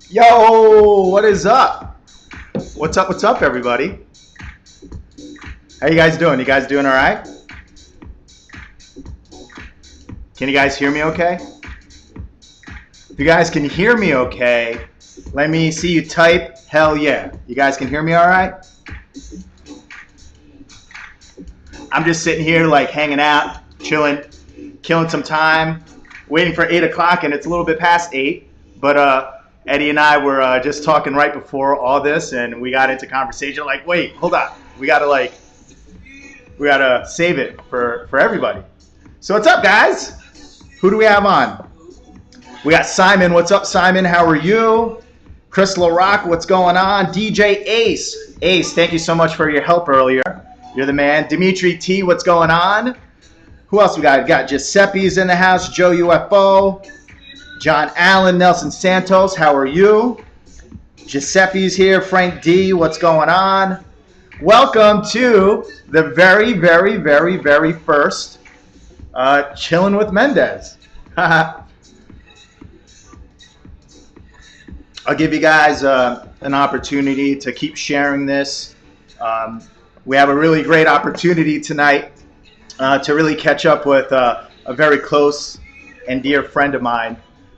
Yo, what is up? What's up, everybody? How you guys doing? You guys doing all right? Can you guys hear me okay? If you guys can hear me okay, let me see you type hell yeah. You guys can hear me all right? I'm just sitting here like hanging out, chilling, killing some time, waiting for 8 o'clock, and it's a little bit past 8, but Eddie and I were just talking right before all this, and we got into conversation like, wait, hold on. We gotta save it for everybody. So what's up, guys? Who do we have on? We got Simon. What's up, Simon? How are you? Chris LaRock, what's going on? DJ Ace. Ace, thank you so much for your help earlier. You're the man. Dimitri T, what's going on? Who else we got? We got Giuseppe's in the house. Joe UFO. John Allen, Nelson Santos, how are you? Giuseppe's here. Frank D, what's going on? Welcome to the very, very, very, very first Chillin' with Mendez. I'll give you guys an opportunity to keep sharing this. We have a really great opportunity tonight to really catch up with a very close and dear friend of mine.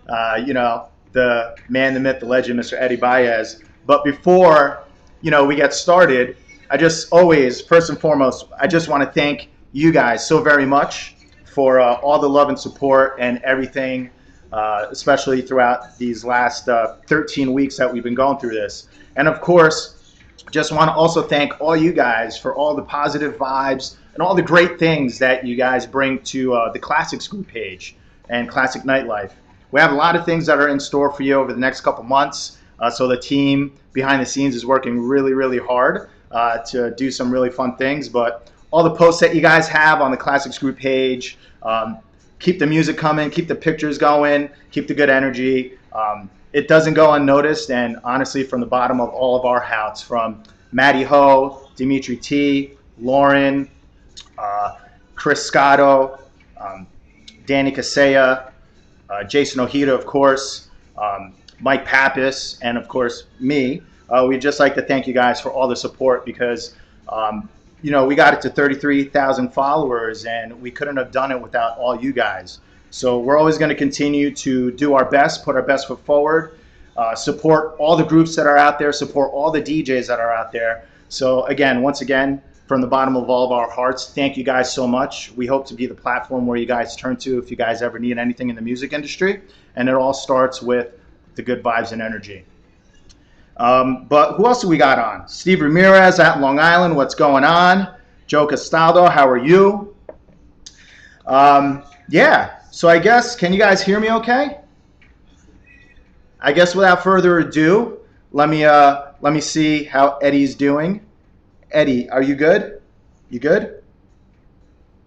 The man, the myth, the legend, Mr. Eddie Baez. But before, we get started, first and foremost, I just want to thank you guys so very much for all the love and support and everything, especially throughout these last 13 weeks that we've been going through this. And of course, just want to also thank all you guys for all the positive vibes and all the great things that you guys bring to the Classics Group page and Classic Nightlife. We have a lot of things that are in store for you over the next couple months. So the team behind the scenes is working really, really hard to do some really fun things. But all the posts that you guys have on the Classics Group page, keep the music coming, keep the pictures going, keep the good energy. It doesn't go unnoticed. And honestly, from the bottom of all of our hearts, from Matty Ho, Dimitri T, Lauren, Chris Scotto, Danny Casella, Jason Ojeda, of course, Mike Pappas, and of course me. We'd just like to thank you guys for all the support because, we got it to 33,000 followers and we couldn't have done it without all you guys. So we're always going to continue to do our best, put our best foot forward, support all the groups that are out there, support all the DJs that are out there. So again, once again, from the bottom of all of our hearts, thank you guys so much. We hope to be the platform where you guys turn to if you guys ever need anything in the music industry. And it all starts with the good vibes and energy. But who else do we got on? Steve Ramirez out in Long Island. What's going on? Joe Castaldo, how are you? So I guess, can you guys hear me okay? I guess without further ado, let me see how Eddie's doing. Eddie, are you good? You good?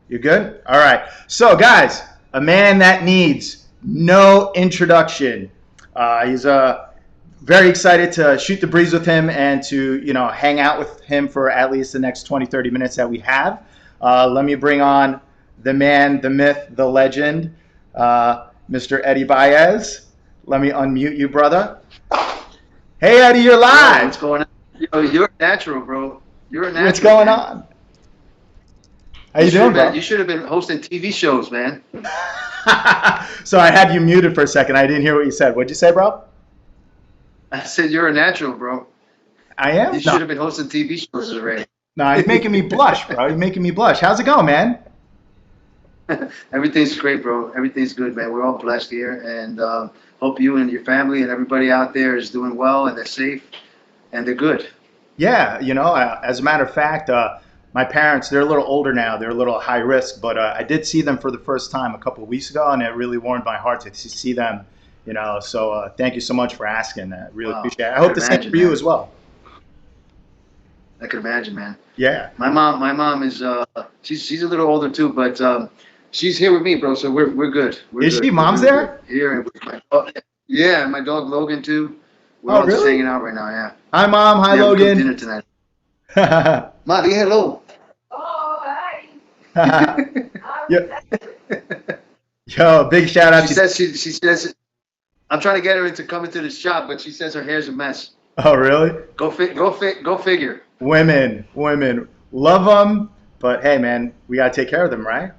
You good? All right. So, guys, a man that needs no introduction. He's very excited to shoot the breeze with him and to, hang out with him for at least the next 20, 30 minutes that we have. Let me bring on the man, the myth, the legend, Mr. Eddie Baez. Let me unmute you, brother. Hey, Eddie, you're live. What's going on? Yo, you're natural, bro. You're a natural. What's going on? How you doing, bro? You should have been hosting TV shows, man. So I had you muted for a second. I didn't hear what you said. What'd you say, bro? I said you're a natural, bro. I am? You should have been hosting TV shows already. No, he's making me blush, bro. You're making me blush. How's it going, man? Everything's great, bro. Everything's good, man. We're all blessed here, and hope you and your family and everybody out there is doing well and they're safe and they're good. Yeah, as a matter of fact, my parents, they're a little older now. They're a little high risk, but I did see them for the first time a couple of weeks ago, and it really warmed my heart to see them, So thank you so much for asking. I really appreciate it. I hope the same for you as well. I can imagine, man. Yeah. My mom is, she's a little older too, but she's here with me, bro, so we're good. Is she? Mom's there? Here, and with my dog. Yeah, my dog Logan too. We're all just hanging out right now, yeah. Hi, Mom. Hi, Logan. Dinner tonight. Mommy, hello. Oh, hi. Yo, yo, big shout out She to. says she says I'm trying to get her into coming to the shop, but she says her hair's a mess. Oh, really? Go figure. Women, love them, but hey, man, we gotta take care of them, right?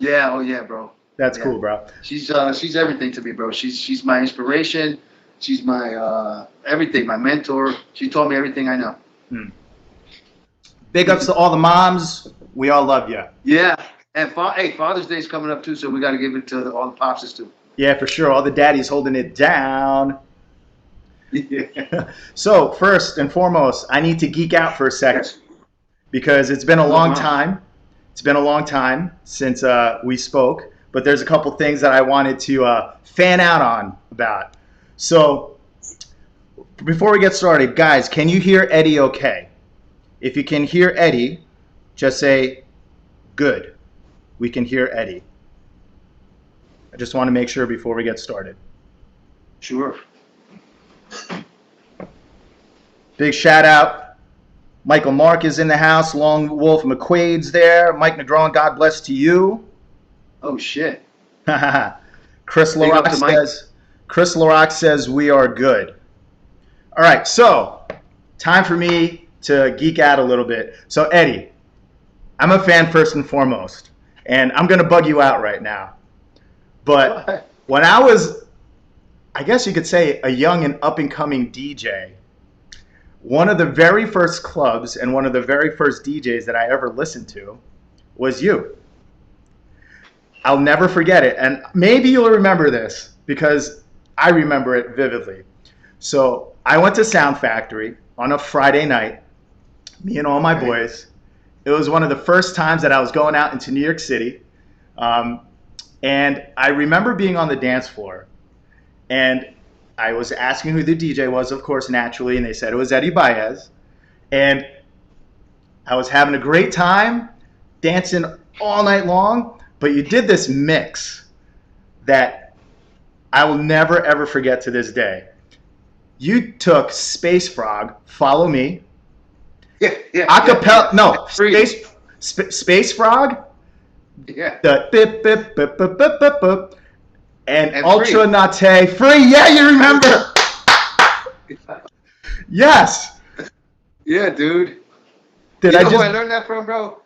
Yeah, oh yeah, bro. That's Yeah. cool, bro. She's everything to me, bro. She's my inspiration. She's my everything, my mentor. She taught me everything I know. Hmm. Big ups to all the moms. We all love you. Yeah. And hey, Father's Day's coming up too, so we got to give it to all the popses too. Yeah, for sure. All the daddies holding it down. Yeah. So, first and foremost, I need to geek out for a second Yes. because it's been a No long problem. time. It's been a long time since we spoke, but there's a couple things that I wanted to fan out on about. So, before we get started, guys, can you hear Eddie okay? If you can hear Eddie, just say, good. We can hear Eddie. I just want to make sure before we get started. Sure. Big shout out. Michael Mark is in the house. Long Wolf McQuaid's there. Mike Negron, God bless to you. Oh shit. Chris Big up LaRock to Mike. says we are good. All right, so time for me to geek out a little bit. So Eddie, I'm a fan first and foremost, and I'm gonna bug you out right now. But when I was, I guess you could say, a young and up and coming DJ, one of the very first clubs and one of the very first DJs that I ever listened to was you. I'll never forget it. And maybe you'll remember this because I remember it vividly. So I went to Sound Factory on a Friday night, me and all my boys. It was one of the first times that I was going out into New York City. And I remember being on the dance floor. And I was asking who the DJ was, of course, naturally. And they said it was Eddie Baez. And I was having a great time dancing all night long. But you did this mix that I will never, ever forget to this day. You took Space Frog, Follow Me, Yeah. acapella, no, Free. Space Frog, Yeah. the bip, bip, bip, bip, bip, bip, bip, and And Ultra Free. Nate, Free. Yeah, you remember. Yes. Yeah, dude. Did You I know who I just? learned that from, bro?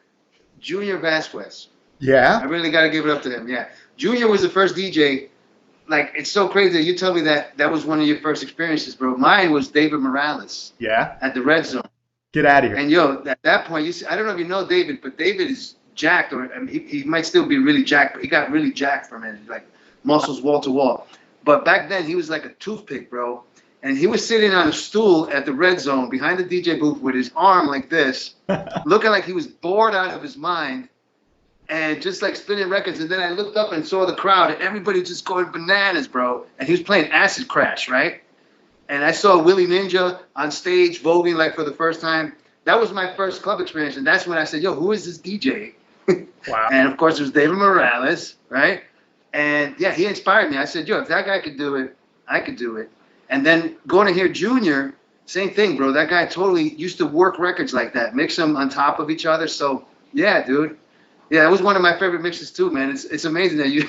Junior Vasquez. I Yeah. really got to give it up to him. Yeah. Junior was the first DJ. Like, it's so crazy that you tell me that was one of your first experiences, bro. Mine was David Morales Yeah. at the Red Zone. Get out of here. And yo, at that point, you see, I don't know if you know David, but David is jacked, or I mean, he might still be really jacked, but he got really jacked from it, like muscles wall to wall. But back then, he was like a toothpick, bro. And he was sitting on a stool at the Red Zone behind the DJ booth with his arm like this, looking like he was bored out of his mind, and just like spinning records. And then I looked up and saw the crowd, and everybody was just going bananas, bro. And he was playing Acid Crash, right? And I saw Willie Ninja on stage voguing like for the first time. That was my first club experience, and that's when I said, "Yo, who is this DJ?" Wow. And of course, it was David Morales, right? And yeah, he inspired me. I said, "Yo, if that guy could do it, I could do it." And then going to hear Junior, same thing, bro. That guy totally used to work records like that, mix them on top of each other. So yeah, dude. Yeah, that was one of my favorite mixes too, man. It's amazing that you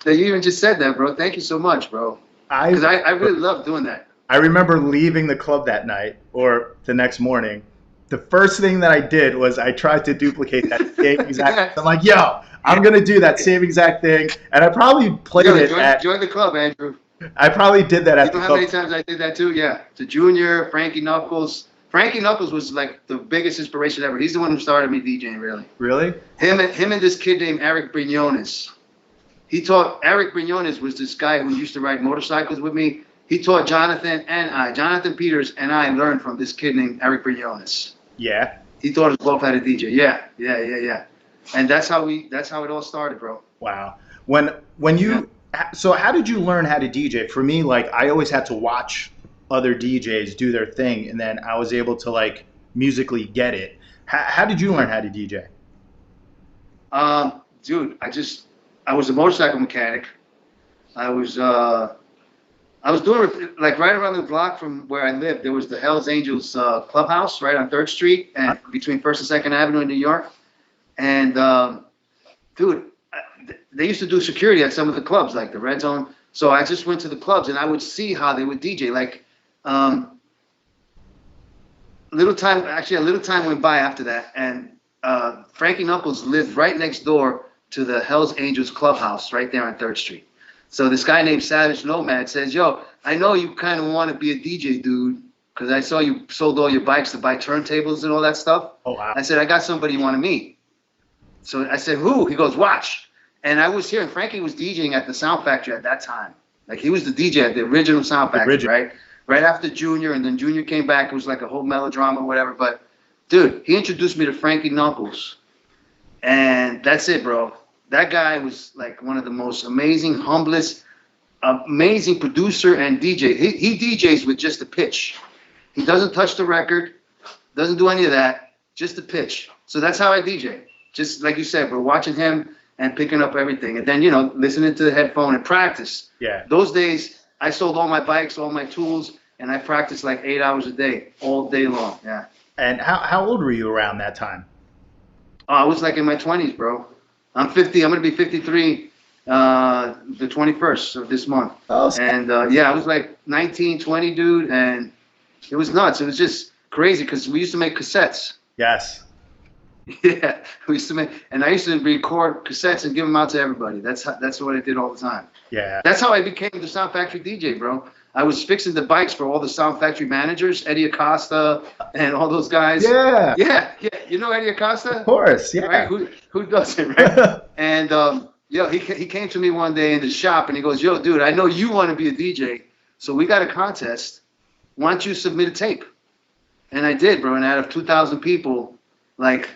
that you even just said that, bro. Thank you so much, bro. Because I really love doing that. I remember leaving the club that night or the next morning. The first thing that I did was I tried to duplicate that same exact. I'm like, yo, I'm gonna do that same exact thing, and I probably played Yo, it at. join the club, Andrew. I probably did that You at know the how many club. times I did that too? Yeah. To Junior, Frankie Knuckles. Frankie Knuckles was like the biggest inspiration ever. He's the one who started me DJing, really. Really? Him and this kid named Eric Brignones. Eric Brignones was this guy who used to ride motorcycles with me. He taught Jonathan Peters and I learned from this kid named Eric Brignones. Yeah. He taught us both how to DJ. Yeah. And that's how it all started, bro. Wow. When you so how did you learn how to DJ? For me, like I always had to watch other DJs do their thing, and then I was able to like musically get it. How did you learn how to DJ? Dude, I was a motorcycle mechanic. I was doing like right around the block from where I lived. There was the Hells Angels clubhouse right on 3rd Street and between 1st and 2nd Avenue in New York. And dude, they used to do security at some of the clubs, like the Red Zone. So I just went to the clubs and I would see how they would DJ. Like, a little time went by after that, and Frankie Knuckles lived right next door to the Hells Angels clubhouse right there on 3rd Street. So this guy named Savage Nomad says, "Yo, I know you kind of want to be a DJ, dude, because I saw you sold all your bikes to buy turntables and all that stuff." Oh, wow. I said, "I got somebody you want to meet." So I said, "Who?" He goes, "Watch." And I was here, and Frankie was DJing at the Sound Factory at that time. Like, he was the DJ at the original Sound Factory, right? Right after Junior, and then Junior came back. It was like a whole melodrama or whatever. But, dude, he introduced me to Frankie Knuckles. And that's it, bro. That guy was like one of the most amazing, humblest, amazing producer and DJ. He DJs with just a pitch. He doesn't touch the record, doesn't do any of that, just a pitch. So that's how I DJ. Just like you said, bro, watching him and picking up everything. And then, you know, listening to the headphone and practice. Yeah. Those days, I sold all my bikes, all my tools, and I practiced like 8 hours a day, all day long. Yeah. And how old were you around that time? I was like in my 20s, bro. I'm 50. I'm going to be 53 the 21st of this month. Oh, and yeah, I was like 19, 20, dude. And it was nuts. It was just crazy because we used to make cassettes. Yes. Yeah, we used to make, and I used to record cassettes and give them out to everybody. That's what I did all the time. Yeah. That's how I became the Sound Factory DJ, bro. I was fixing the bikes for all the Sound Factory managers, Eddie Acosta and all those guys. Yeah. Yeah. You know Eddie Acosta? Of course, yeah. Right? Who doesn't, right? And yo, he came to me one day in the shop and he goes, "Yo, dude, I know you want to be a DJ, so we got a contest. Why don't you submit a tape?" And I did, bro. And out of 2,000 people, like,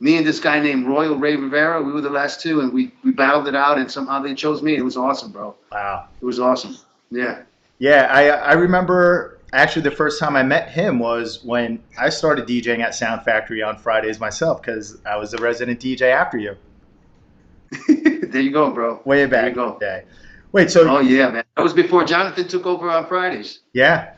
me and this guy named Royal Ray Rivera, we were the last two, and we battled it out, and somehow they chose me. It was awesome, bro. Wow. It was awesome. Yeah. Yeah, I remember actually the first time I met him was when I started DJing at Sound Factory on Fridays myself, because I was the resident DJ after you. There you go, bro. Way back there you go. in the day. Wait, so... Oh, yeah, man. That was before Jonathan took over on Fridays. Yeah.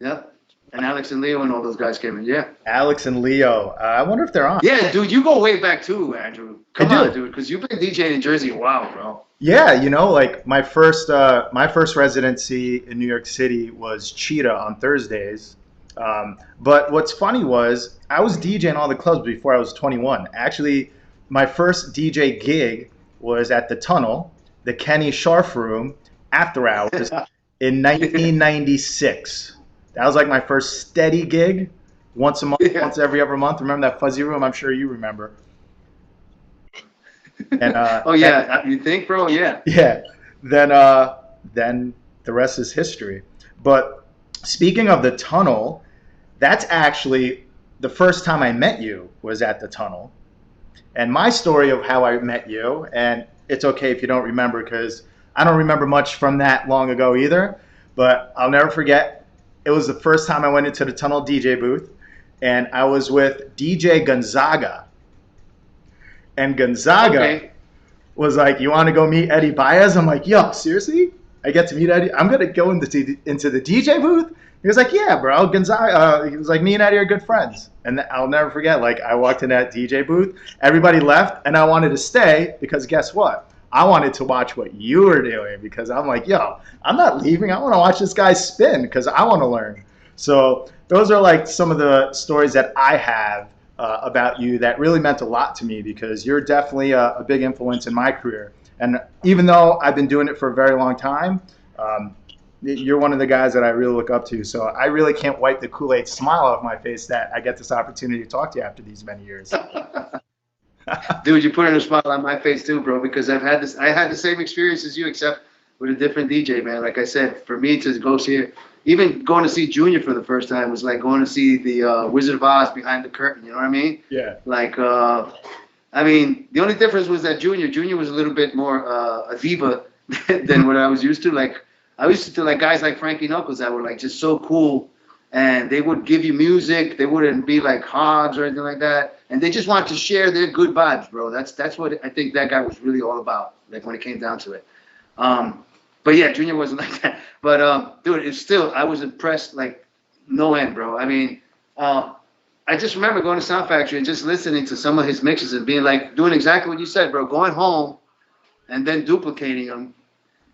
Yep. And Alex and Leo and all those guys came in, yeah. Alex and Leo. I wonder if they're on. Yeah, dude, you go way back too, Andrew. Come on, dude, because you've been DJing in Jersey a while, bro. Yeah, you know, like my first residency in New York City was Cheetah on Thursdays. But what's funny was I was DJing all the clubs before I was 21. Actually, my first DJ gig was at the Tunnel, the Kenny Scharf Room, after hours in 1996. That was like my first steady gig, once a month, once every other month. Remember that fuzzy room? I'm sure you remember. And, oh yeah, you think, bro? Yeah. Yeah. Then the rest is history. But speaking of the Tunnel, that's actually the first time I met you was at the Tunnel. And my story of how I met you, and it's okay if you don't remember because I don't remember much from that long ago either, but I'll never forget. It was the first time I went into the Tunnel DJ booth, and I was with DJ Gonzaga. And Gonzaga was like, "You want to go meet Eddie Baez?" I'm like, "Yo, seriously? I get to meet Eddie? I'm going to go into the DJ booth?" He was like, "Yeah, bro." Gonzaga, he was like, "Me and Eddie are good friends." And I'll never forget, like, I walked in that DJ booth, everybody left, and I wanted to stay because guess what? I wanted to watch what you were doing because I'm like, yo, I'm not leaving. I want to watch this guy spin because I want to learn. So those are like some of the stories that I have about you that really meant a lot to me because you're definitely a big influence in my career. And even though I've been doing it for a very long time, you're one of the guys that I really look up to. So I really can't wipe the Kool-Aid smile off my face that I get this opportunity to talk to you after these many years. Dude, you put a smile on my face too, bro, because I had the same experience as you, except with a different DJ, man. Like I said, for me to go see it, even going to see Junior for the first time was like going to see the Wizard of Oz behind the curtain, you know what I mean? Yeah. Like, I mean, the only difference was that Junior was a little bit more a diva than what I was used to. Like, I used to like guys like Frankie Knuckles that were like just so cool, and they would give you music. They wouldn't be like hogs or anything like that. And they just wanted to share their good vibes, bro. That's what I think that guy was really all about, like when it came down to it. But yeah, Junior wasn't like that. But dude, it's still, I was impressed like no end, bro. I mean, I just remember going to Sound Factory and just listening to some of his mixes and being like, doing exactly what you said, bro. Going home and then duplicating them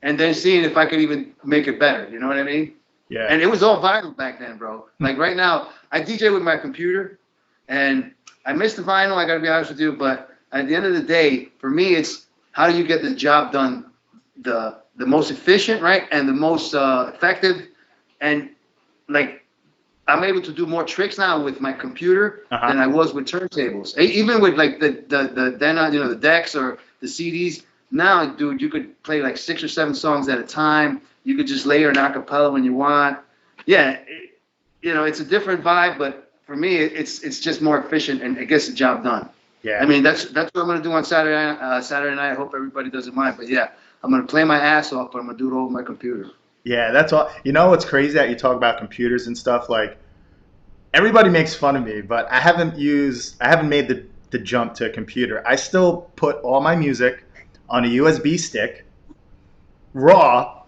and then seeing if I could even make it better. You know what I mean? Yeah. And it was all vinyl back then, bro. Like right now, I DJ with my computer, and I miss the vinyl. I gotta be honest with you, but at the end of the day, for me, it's how do you get the job done the most efficient, right, and the most effective, and like I'm able to do more tricks now with my computer than I was with turntables. Even with like the then the decks or the CDs. Now, dude, you could play like 6 or 7 songs at a time. You could just layer an acapella when you want. Yeah, it's a different vibe, but for me, it's just more efficient and it gets the job done. Yeah. I mean, that's what I'm gonna do on Saturday night. I hope everybody doesn't mind, but yeah, I'm gonna play my ass off, but I'm gonna do it over my computer. Yeah, that's all. You know what's crazy that you talk about computers and stuff? Like, everybody makes fun of me, but I haven't made the jump to a computer. I still put all my music on a USB stick, raw,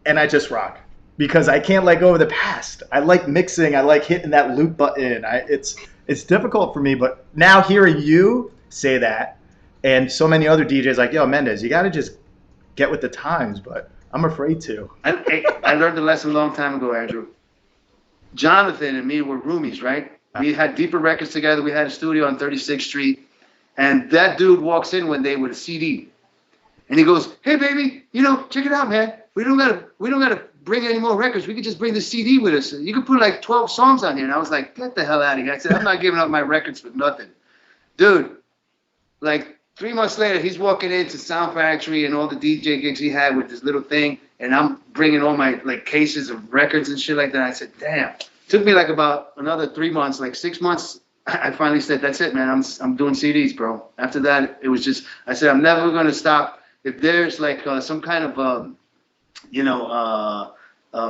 and I just rock because I can't let go of the past. I like mixing. I like hitting that loop button. It's difficult for me, but now hearing you say that, and so many other DJs like, yo, Mendez, you got to just get with the times, but I'm afraid to. I learned the lesson a long time ago, Andrew. Jonathan and me were roomies, right? We had Deeper Records together. We had a studio on 36th Street. And that dude walks in one day with a CD. And he goes, hey, baby, check it out, man. We don't gotta bring any more records. We could just bring the CD with us. You could put like 12 songs on here. And I was like, get the hell out of here. I said, I'm not giving up my records for nothing. Dude, like 3 months later, he's walking into Sound Factory and all the DJ gigs he had with this little thing. And I'm bringing all my like cases of records and shit like that. I said, damn. Took me like about another 3 months, like 6 months. I finally said, that's it, man. I'm doing CDs, bro. After that, it was just, I said, I'm never going to stop. If there's like some kind of,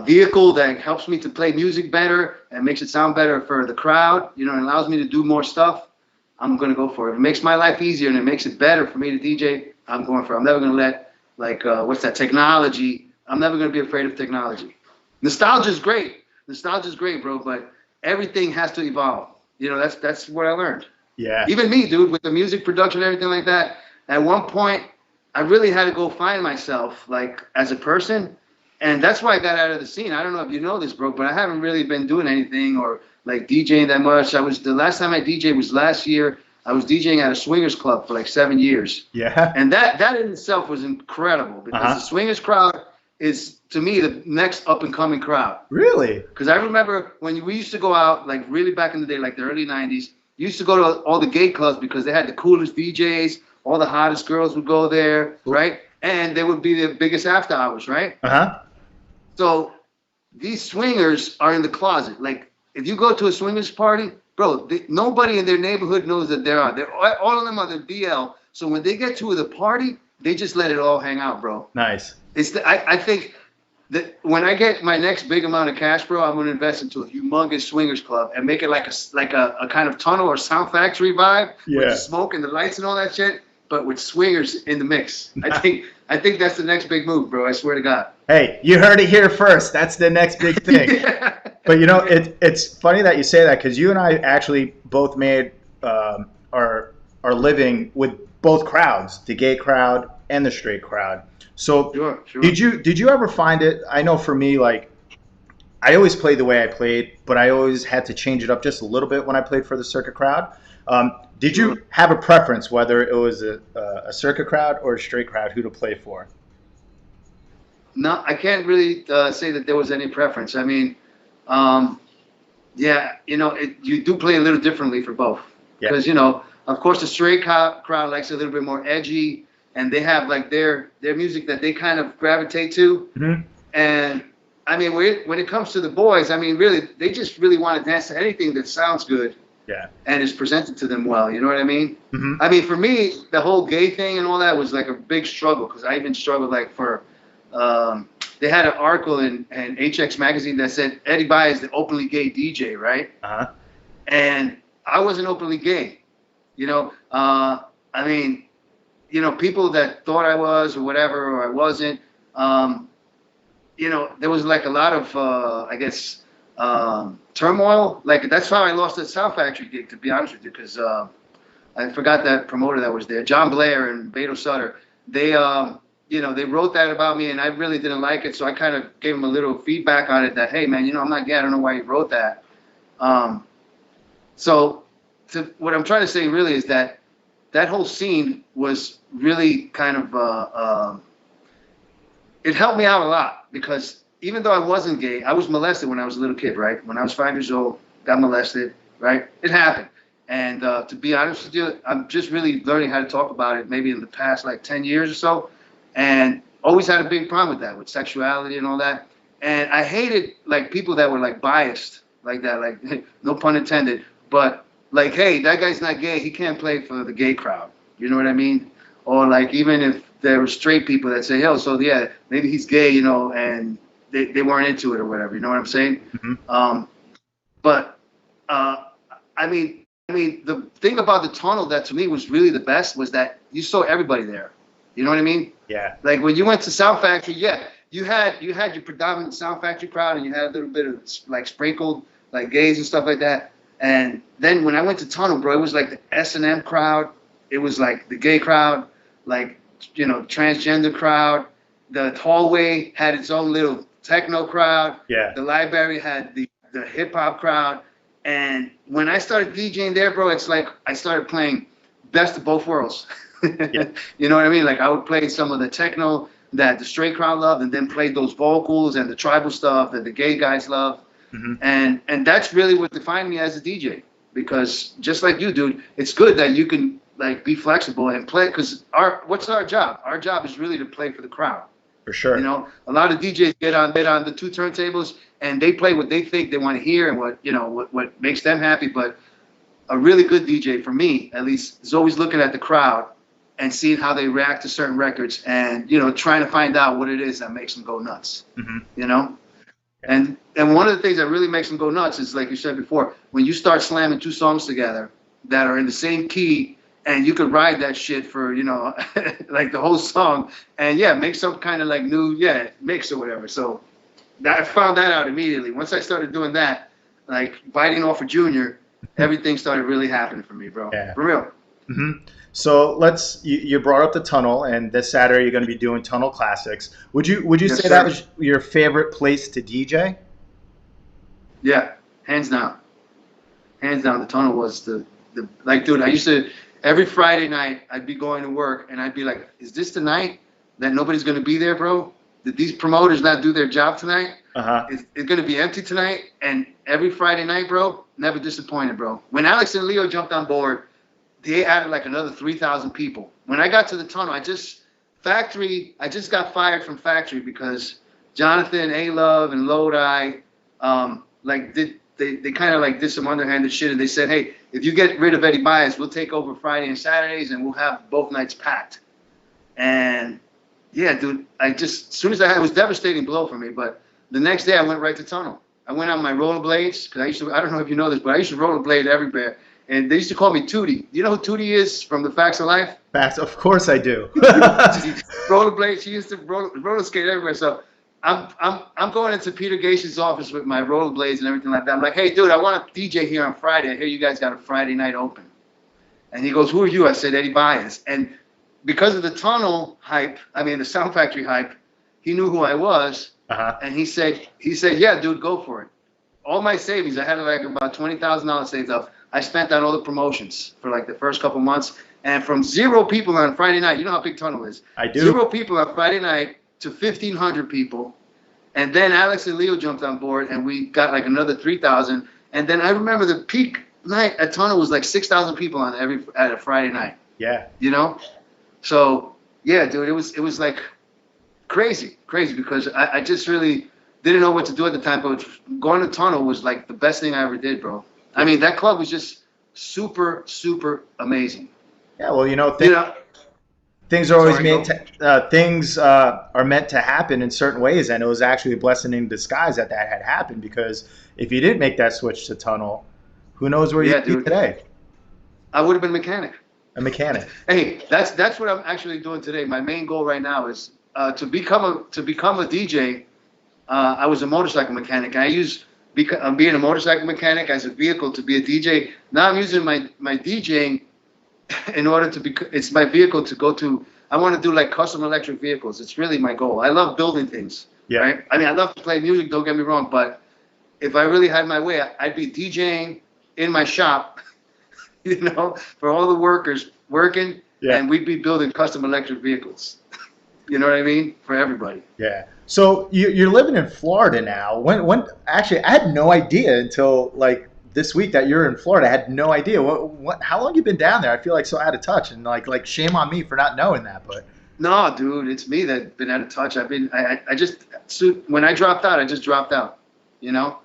vehicle that helps me to play music better and makes it sound better for the crowd, and allows me to do more stuff, I'm going to go for it. If it makes my life easier and it makes it better for me to DJ, I'm going for it. I'm never going to let, like, technology. I'm never going to be afraid of technology. Nostalgia's great, bro, but everything has to evolve. That's what I learned. Yeah. Even me, dude, with the music production and everything like that, at one point, I really had to go find myself, like, as a person. And that's why I got out of the scene. I don't know if you know this, bro, but I haven't really been doing anything or, like, DJing that much. The last time I DJed was last year. I was DJing at a swingers club for, like, 7 years. Yeah. And that in itself was incredible because the swingers crowd is, to me, the next up-and-coming crowd. Really? Because I remember when we used to go out, like really back in the day, like the early 90s, you used to go to all the gay clubs because they had the coolest DJs, all the hottest girls would go there, right? And they would be the biggest after hours, right? So these swingers are in the closet. Like, if you go to a swingers party, bro, nobody in their neighborhood knows that they're on. All of them are the BL. So when they get to the party, they just let it all hang out, bro. Nice. I think that when I get my next big amount of cash, bro, I'm gonna invest into a humongous swingers club and make it like a kind of tunnel or Sound Factory vibe with the smoke and the lights and all that shit, but with swingers in the mix. I think that's the next big move, bro. I swear to God. Hey, you heard it here first. That's the next big thing. Yeah. But it's funny that you say that because you and I actually both made our living with both crowds, the gay crowd and the straight crowd. So sure. Did you ever find it? I know for me, like, I always played the way I played, but I always had to change it up just a little bit when I played for the circuit crowd. Did you have a preference whether it was a circuit crowd or a straight crowd, who to play for? No, I can't really say that there was any preference. I mean, you do play a little differently for both. Because, of course, the straight crowd likes a little bit more edgy, and they have like their music that they kind of gravitate to. Mm-hmm. And I mean, when it comes to the boys, I mean, really, they just really want to dance to anything that sounds good. Yeah. And is presented to them well. You know what I mean? Mm-hmm. I mean, for me, the whole gay thing and all that was like a big struggle because I even struggled like for. They had an article in HX magazine that said Eddie Baez is the openly gay DJ, right? Uh-huh. And I wasn't openly gay. I mean, people that thought I was or whatever, or I wasn't, there was like a lot of, I guess, turmoil. Like that's how I lost that Sound Factory gig, to be honest with you, because I forgot that promoter that was there, John Blair and Beto Sutter. They, they wrote that about me, and I really didn't like it. So I kind of gave them a little feedback on it that, hey, man, I'm not gay. I don't know why you wrote that. So what I'm trying to say really is that whole scene was really kind of, it helped me out a lot, because even though I wasn't gay, I was molested when I was a little kid, right? When I was 5 years old, got molested, right? It happened. And to be honest with you, I'm just really learning how to talk about it maybe in the past like 10 years or so. And always had a big problem with that, with sexuality and all that. And I hated like people that were like biased like that, like no pun intended, but like, hey, that guy's not gay, he can't play for the gay crowd. You know what I mean? Or like even if there were straight people that say, oh, so yeah, maybe he's gay, and they weren't into it or whatever. You know what I'm saying? Mm-hmm. But I mean, the thing about the tunnel that to me was really the best was that you saw everybody there. You know what I mean? Yeah. Like when you went to Sound Factory, yeah, you had your predominant Sound Factory crowd, and you had a little bit of like sprinkled like gays and stuff like that. And then when I went to Tunnel, bro, it was like the S&M crowd. It was like the gay crowd, like transgender crowd. The hallway had its own little techno crowd. Yeah. The library had the hip hop crowd. And when I started DJing there, bro, it's like I started playing best of both worlds. Yeah. You know what I mean? Like I would play some of the techno that the straight crowd loved, and then play those vocals and the tribal stuff that the gay guys love. Mm-hmm. And that's really what defined me as a DJ. Because just like you, dude, it's good that you can like be flexible and play. Because what's our job? Our job is really to play for the crowd. For sure. A lot of DJs get on the two turntables and they play what they think they want to hear and what makes them happy. But a really good DJ, for me at least, is always looking at the crowd and seeing how they react to certain records, and trying to find out what it is that makes them go nuts. Mm-hmm. And one of the things that really makes them go nuts is, like you said before, when you start slamming two songs together that are in the same key, and you could ride that shit for like the whole song, and make some kind of like new mix or whatever. So I found that out immediately. Once I started doing that, like biting off a Junior, everything started really happening for me, bro. Yeah. For real. Mm-hmm. So you brought up the Tunnel, and this Saturday you're going to be doing Tunnel Classics. Would you Yes, say sir. that was your favorite place to DJ? Yeah, hands down. Hands down, the Tunnel was the like, dude, I used to, every Friday night, I'd be going to work, and I'd be like, is this the night that nobody's going to be there, bro? Did these promoters not do their job tonight? Uh-huh. It's going to be empty tonight? And every Friday night, bro, never disappointed, bro. When Alex and Leo jumped on board, they added like another 3,000 people. When I got to the Tunnel, I just got fired from Factory because Jonathan, A-Love, and Lodi, they kind of like did some underhanded shit, and they said, hey, if you get rid of Eddie Baez, we'll take over Friday and Saturdays, and we'll have both nights packed. And yeah, dude, as soon as it was a devastating blow for me, but the next day I went right to Tunnel. I went on my rollerblades, because I don't know if you know this, but I used to rollerblade everywhere. And they used to call me Tootie. You know who Tootie is from the Facts of Life? Facts, of course I do. Rollerblade. She used to roller skate everywhere. So I'm going into Peter Gaish's office with my rollerblades and everything like that. I'm like, hey, dude, I want a DJ here on Friday. I hear you guys got a Friday night open. And he goes, who are you? I said, Eddie Baez. And because of the Tunnel hype, the Sound Factory hype, he knew who I was. Uh-huh. And he said, yeah, dude, go for it. All my savings, I had like about $20,000 saved up. I spent on all the promotions for like the first couple months. And from 0 people on Friday night, you know how big Tunnel is. I do. 0 people on Friday night to 1,500 people. And then Alex and Leo jumped on board, and we got like another 3,000. And then I remember the peak night at Tunnel was like 6,000 people at a Friday night. Yeah. So yeah, dude, it was like crazy because I just really didn't know what to do at the time. But going to Tunnel was like the best thing I ever did, bro. That club was just super, super amazing. Yeah, well, things are always are meant to happen in certain ways, and it was actually a blessing in disguise that had happened, because if you didn't make that switch to Tunnel, who knows where you'd be today? I would have been a mechanic. A mechanic. Hey, that's what I'm actually doing today. My main goal right now is to become a DJ. I was a motorcycle mechanic. I use I'm being a motorcycle mechanic as a vehicle to be a DJ. Now I'm using my DJing in order to be. It's my vehicle to go to. I want to do like custom electric vehicles. It's really my goal. I love building things. Yeah. Right. I mean, I love to play music. Don't get me wrong, but if I really had my way, I'd be DJing in my shop, you know, for all the workers working, and we'd be building custom electric vehicles. You know what I mean? For everybody. Yeah. So you're living in Florida now. When actually, I had no idea until like this week that you're in Florida. I had no idea. How long you been down there? I feel like so out of touch, and like shame on me for not knowing that. But no, dude, it's me that's been out of touch. I just when I dropped out, I just dropped out. You know,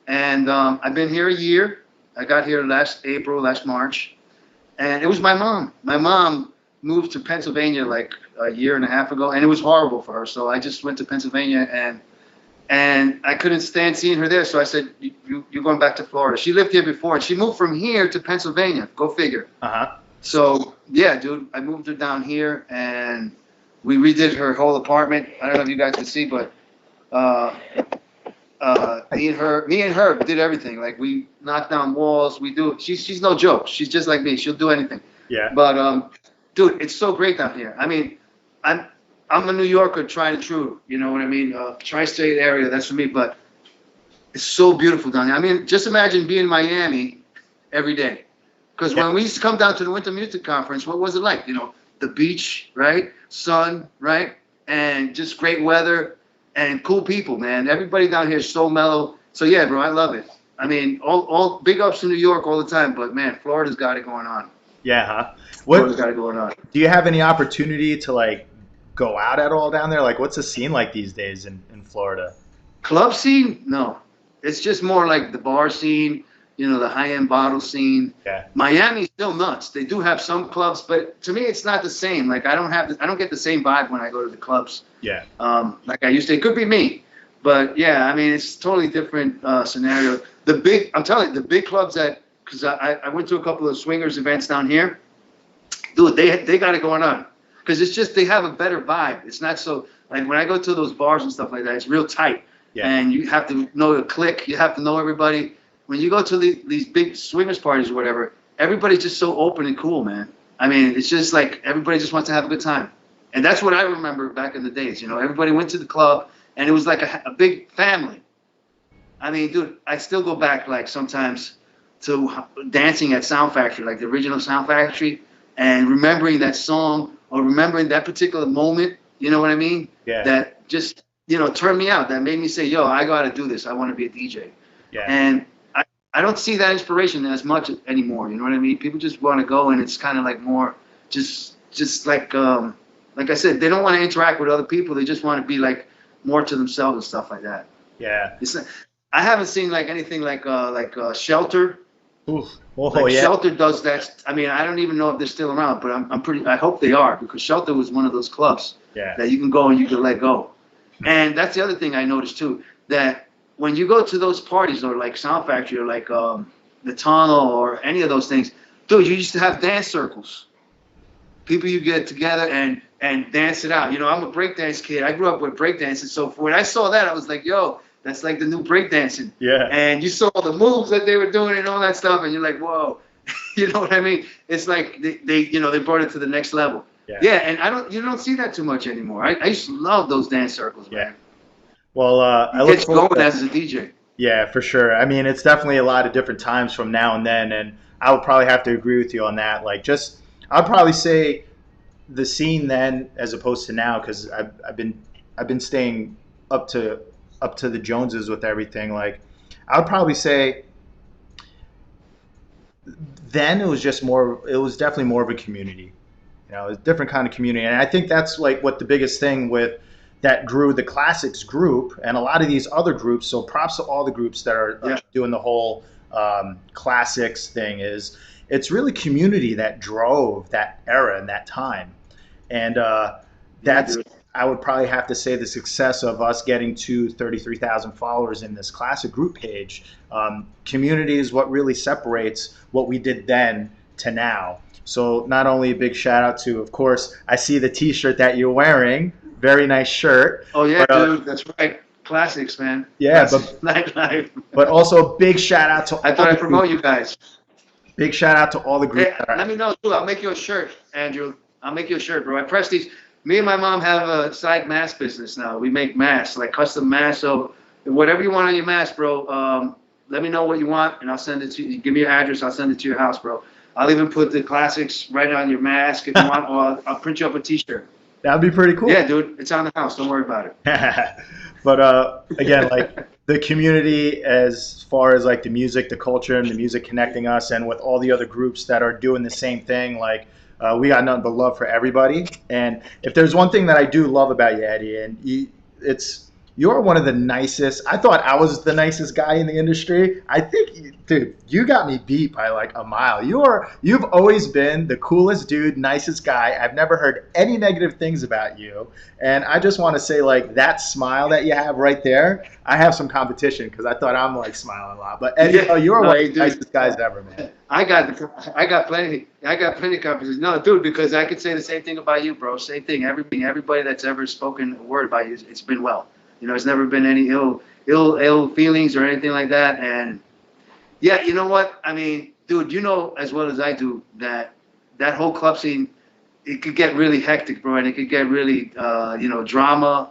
and I've been here a year. I got here last March, and it was my mom. My mom moved to Pennsylvania like a year and a half ago, and it was horrible for her. So I just went to Pennsylvania, and I couldn't stand seeing her there. So I said, "You're going back to Florida." She lived here before, and she moved from here to Pennsylvania. Go figure. So yeah, dude, I moved her down here, and we redid her whole apartment. I don't know if you guys can see, but me and her did everything. Like we knocked down walls. She's no joke. She's just like me. She'll do anything. Yeah. But dude, it's so great down here. I mean, I'm a New Yorker, tried and true. You know what I mean? Tri-state area, that's for me. But it's so beautiful down here. I mean, just imagine being in Miami every day. Because when we used to come down to the Winter Music Conference, what was it like? You know, the beach, right? Sun, right? And just great weather and cool people, man. Everybody down here is so mellow. So yeah, bro, I love it. I mean, all big ups to New York all the time, but man, Florida's got it going on. Yeah, huh? Florida's got it going on. Do you have any opportunity to like go out at all down there? Like, what's the scene like these days in Florida? Club scene? No. It's just more like the bar scene, you know, the high-end bottle scene. Yeah. Miami's still nuts. They do have some clubs, but to me, it's not the same. Like, I don't get the same vibe when I go to the clubs. Yeah. Like I used to. It could be me, but yeah, I mean, it's totally different scenario. I'm telling you, the big clubs because I went to a couple of swingers events down here. Dude, they got it going on. Because it's just, they have a better vibe. It's not so, like when I go to those bars and stuff like that, it's real tight. Yeah. And you have to know the clique. You have to know everybody. When you go to these big swingers parties or whatever, everybody's just so open and cool, man. I mean, it's just like everybody just wants to have a good time. And that's what I remember back in the days. You know, everybody went to the club, and it was like a big family. I mean, dude, I still go back like sometimes to dancing at Sound Factory, like the original Sound Factory, and remembering that song or remembering that particular moment, you know what I mean? Yeah. That just, you know, turned me out. That made me say, yo, I got to do this. I want to be a DJ. Yeah. And I don't see that inspiration as much anymore. You know what I mean? People just want to go, and it's kind of like more just like I said, they don't want to interact with other people. They just want to be like more to themselves and stuff like that. Yeah. I haven't seen like anything like Shelter. Oof. Oh, like yeah. Shelter does that. I mean, I don't even know if they're still around, but I hope they are, because Shelter was one of those clubs that you can go and you can let go. And that's the other thing I noticed too, that when you go to those parties or like Sound Factory or like the Tunnel or any of those things, dude, you used to have dance circles. People you get together and dance it out. You know, I'm a breakdance kid. I grew up with breakdancing, so when I saw that, I was like, yo, that's like the new breakdancing. Yeah. And you saw the moves that they were doing and all that stuff, and you're like, whoa. You know what I mean? It's like they brought it to the next level. Yeah. And you don't see that too much anymore. I used to love those dance circles, man. Well, I look forward to as a DJ. Yeah, for sure. I mean, it's definitely a lot of different times from now and then, and I would probably have to agree with you on that. Like, I'd probably say the scene then as opposed to now, because I've been staying up to the Joneses with everything. Like, I would probably say then it was definitely more of a community. You know, a different kind of community, and I think that's like what the biggest thing with that grew the Classics group and a lot of these other groups. So props to all the groups that are doing the whole Classics thing. Is it's really community that drove that era and that time, and that's I would probably have to say the success of us getting to 33,000 followers in this Classic group page. Community is what really separates what we did then to now. So not only a big shout out to, of course, I see the T-shirt that you're wearing. Very nice shirt. Oh yeah, dude, that's right. classics, man. Yeah, Classics nightlife. but also big shout out to I all thought the I'd promote groups. you guys. Big shout out to all the groups Hey, that are. let me know too. I'll make you a shirt, Andrew. I'll make you a shirt, bro. I press these. Me and my mom have a side mask business now. We make masks, like custom masks. So whatever you want on your mask, bro, let me know what you want, and I'll send it to you. Give me your address. I'll send it to your house, bro. I'll even put the classics right on your mask if you want, or I'll print you up a T-shirt. That'd be pretty cool. Yeah, dude, it's on the house. Don't worry about it. But again, like the community, as far as like the music, the culture, and the music connecting us, and with all the other groups that are doing the same thing, like we got nothing but love for everybody. And if there's one thing that I do love about you, Eddie, and it's you're one of the nicest. I thought I was the nicest guy in the industry. I think, dude, you got me beat by like a mile. You've always been the coolest dude, nicest guy. I've never heard any negative things about you. And I just want to say, like, that smile that you have right there, I have some competition because I thought I'm like smiling a lot. But Eddie, Yeah. you're No, one of hey, the dude. nicest guys ever, man. I got plenty of competition. No, dude, because I could say the same thing about you, bro. Same thing. Everybody that's ever spoken a word about you, it's been well. You know, it's never been any ill feelings or anything like that. And yeah, you know what? I mean, dude, you know as well as I do that whole club scene, it could get really hectic, bro, and it could get really, drama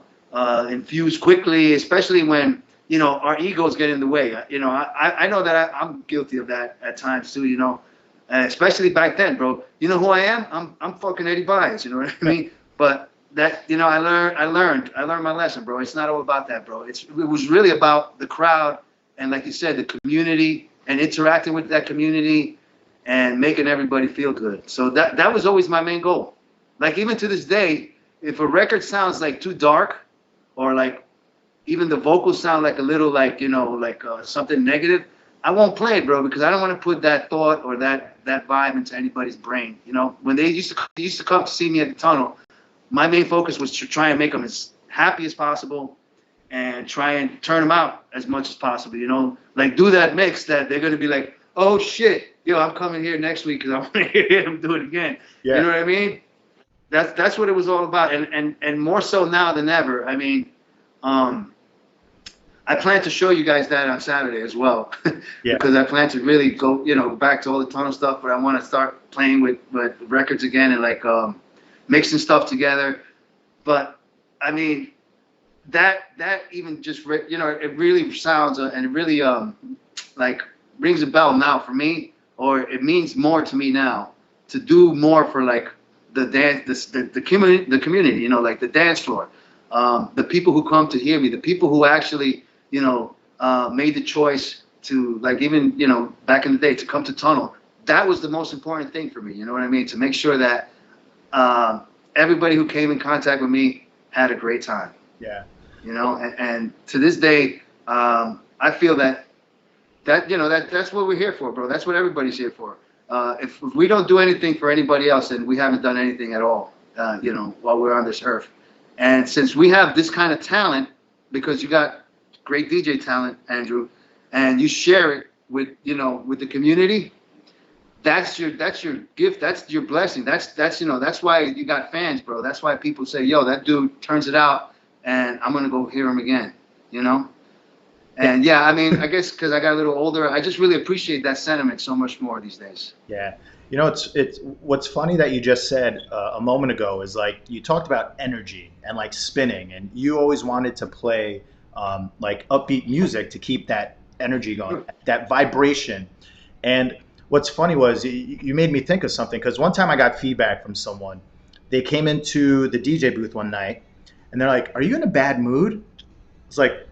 infused quickly, especially when our egos get in the way. You know, I know that I'm guilty of that at times too. You know, especially back then, bro. You know who I am? I'm fucking Eddie Baez. You know what I mean? But that I learned my lesson, bro. It's not all about that, bro. It was really about the crowd and, like you said, the community and interacting with that community and making everybody feel good. So that was always my main goal. Like even to this day, if a record sounds like too dark, or like even the vocals sound like a little like something negative, I won't play it, bro, because I don't want to put that thought or that vibe into anybody's brain. You know, when they used to come to see me at the Tunnel, my main focus was to try and make them as happy as possible and try and turn them out as much as possible. You know, like do that mix that they're gonna be like, oh shit, I'm coming here next week because I want to hear him do it again. Yeah. You know what I mean? That's what it was all about, and more so now than ever. I mean, I plan to show you guys that on Saturday as well, Yeah. because I plan to really go, back to all the Tunnel stuff. But I want to start playing with records again and like mixing stuff together. But I mean, that even just it really sounds and it really like rings a bell now for me, or it means more to me now to do more for like the dance, the community, like the dance floor, the people who come to hear me, the people who actually made the choice to, like, even back in the day, to come to Tunnel. That was the most important thing for me. You know what I mean? To make sure that everybody who came in contact with me had a great time. Yeah. And to this day, I feel that's what we're here for, bro. That's what everybody's here for. If we don't do anything for anybody else, then we haven't done anything at all, while we're on this earth. And since we have this kind of talent, because you got great DJ talent, Andrew, and you share it with the community, that's your gift. That's your blessing. That's why you got fans, bro. That's why people say, yo, that dude turns it out, and I'm gonna go hear him again. And yeah, I mean, I guess because I got a little older, I just really appreciate that sentiment so much more these days. Yeah. It's what's funny that you just said a moment ago is like you talked about energy and like spinning, and you always wanted to play like upbeat music to keep that energy going, that vibration. And what's funny was you made me think of something, because one time I got feedback from someone. They came into the DJ booth one night and they're like, "Are you in a bad mood?" It's like,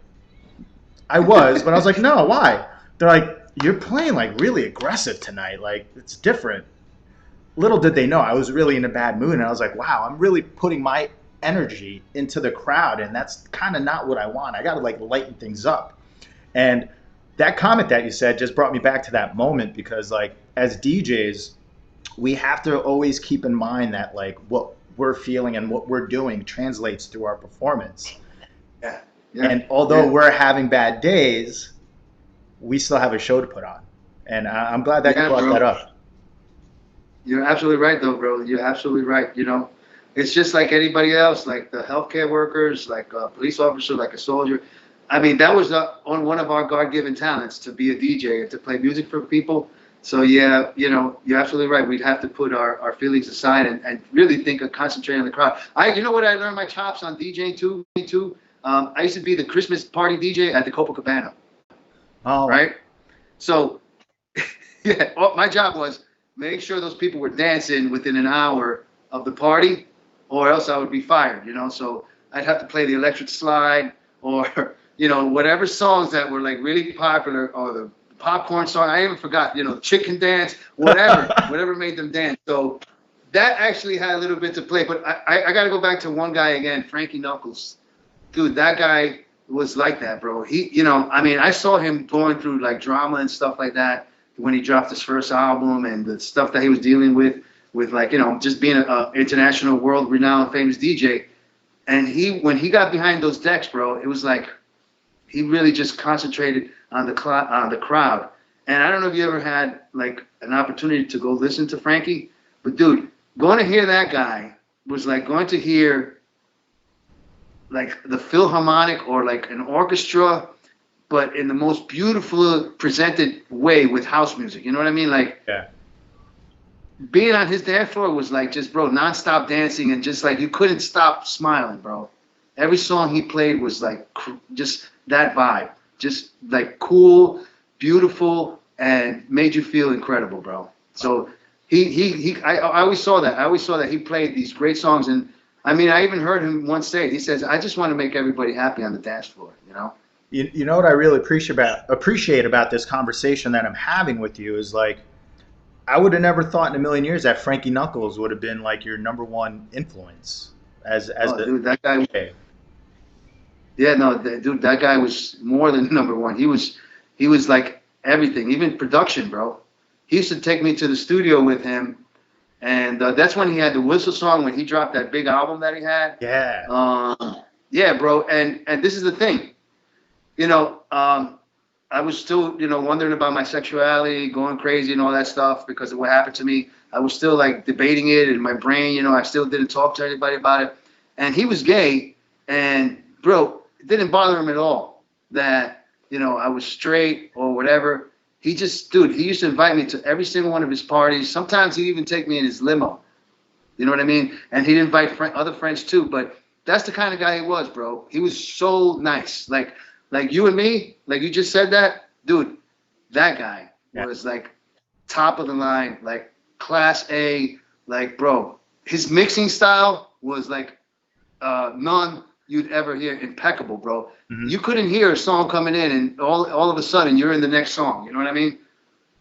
I was, but I was like, "No, why?" They're like, "You're playing like really aggressive tonight. Like it's different." Little did they know I was really in a bad mood, and I was like, "Wow, I'm really putting my energy into the crowd, and that's kind of not what I want. I got to like lighten things up." And that comment that you said just brought me back to that moment, because like as DJs, we have to always keep in mind that like what we're feeling and what we're doing translates through our performance. Yeah. And although we're having bad days, we still have a show to put on. And I'm glad that you brought that up. You're absolutely right, though, bro. You're absolutely right. It's just like anybody else, like the healthcare workers, like a police officer, like a soldier. I mean, that was on one of our God-given talents to be a DJ and to play music for people. So yeah, you know, you're absolutely right. We'd have to put our feelings aside and really think of concentrating on the crowd. You know what I learned my chops on DJing too? Me too. I used to be the Christmas party DJ at the Copacabana, Oh, right? So yeah, my job was make sure those people were dancing within an hour of the party, or else I would be fired. You know, so I'd have to play the electric slide or you know whatever songs that were like really popular, or the popcorn song. I even forgot. You know, chicken dance, whatever made them dance. So that actually had a little bit to play. But I got to go back to one guy again, Frankie Knuckles. Dude, that guy was like that, bro. He, you know, I mean, I saw him going through like drama and stuff like that when he dropped his first album, and the stuff that he was dealing with like, you know, just being an international, world-renowned, famous DJ. And when he got behind those decks, bro, it was like he really just concentrated on the crowd. And I don't know if you ever had like an opportunity to go listen to Frankie, but dude, going to hear that guy was like going to hear like the Philharmonic or like an orchestra, but in the most beautiful presented way with house music. You know what I mean? Like, yeah. Being on his dance floor was like just, bro, nonstop dancing, and just like you couldn't stop smiling, bro. Every song he played was like just that vibe, just like cool, beautiful, and made you feel incredible, bro. So I always saw that. I always saw that he played these great songs, and I mean, I even heard him once say, he says, "I just want to make everybody happy on the dance floor," you know? You know what I really appreciate about this conversation that I'm having with you is like, I would have never thought in a million years that Frankie Knuckles would have been like your number one influence Dude, that guy. Yeah, no, dude, that guy was more than number one. He was like everything, even production, bro. He used to take me to the studio with him, and that's when he had the Whistle song, when he dropped that big album that he had. Yeah. Yeah, bro. And this is the thing, you know, I was still, you know, wondering about my sexuality, going crazy and all that stuff because of what happened to me. I was still like debating it in my brain, you know, I still didn't talk to anybody about it. And he was gay, and bro, it didn't bother him at all that, you know, I was straight or whatever. He just, dude, he used to invite me to every single one of his parties. Sometimes he'd even take me in his limo. You know what I mean? And he'd invite other friends too. But that's the kind of guy he was, bro. He was so nice. Like you and me, like you just said that, dude, that guy was like top of the line, like class A, like, bro, his mixing style was like none you'd ever hear. Impeccable, bro. Mm-hmm. You couldn't hear a song coming in and all of a sudden you're in the next song. You know what I mean?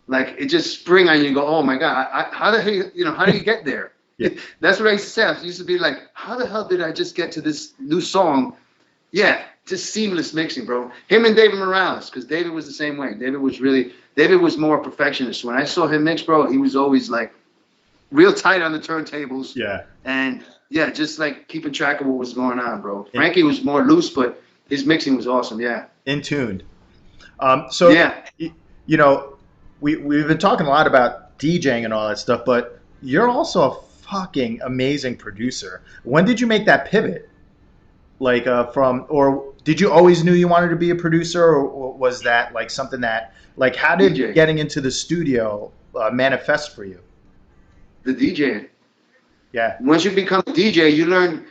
Like it just spring on you and go, oh my God, how the hell, you know, how do you get there? Yeah. That's what I used to say. I used to be like, how the hell did I just get to this new song? Yeah, just seamless mixing, bro. Him and David Morales, because David was the same way. David was more perfectionist. When I saw him mix, bro, he was always like real tight on the turntables. Yeah. And yeah, just like keeping track of what was going on, bro. Frankie was more loose, but his mixing was awesome. Yeah. In tuned. So yeah, you know, we've been talking a lot about DJing and all that stuff, but you're also a fucking amazing producer. When did you make that pivot? Like or did you always knew you wanted to be a producer, or was that like something that, like, how did DJ. Getting into the studio manifest for you? The DJ. Yeah. Once you become a DJ, you learn,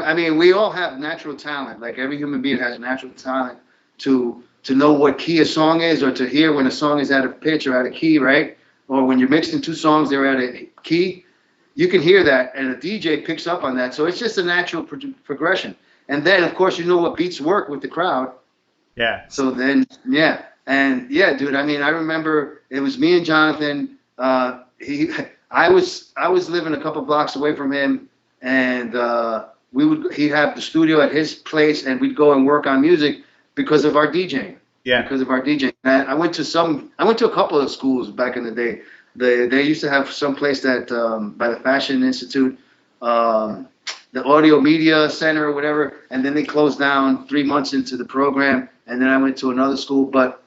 I mean, we all have natural talent. Like every human being has natural talent to know what key a song is, or to hear when a song is out of pitch or out of key, right? Or when you're mixing two songs, they're out of key. You can hear that, and a DJ picks up on that. So it's just a natural progression. And then, of course, you know what beats work with the crowd. Yeah. So then, yeah. And yeah, dude, I mean, I remember it was me and Jonathan. I was living a couple blocks away from him, and he'd have the studio at his place, and we'd go and work on music because of our DJing. Yeah. Because of our DJing. And I went to a couple of schools back in the day. They used to have some place that by the Fashion Institute, the Audio Media Center or whatever, and then they closed down 3 months into the program, and then I went to another school. But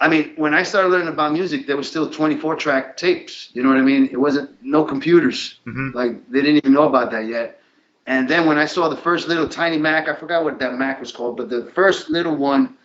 I mean, when I started learning about music, there was still 24-track tapes. You know what I mean? It wasn't no computers. Mm-hmm. Like they didn't even know about that yet. And then when I saw the first little tiny Mac, I forgot what that Mac was called, but the first little one,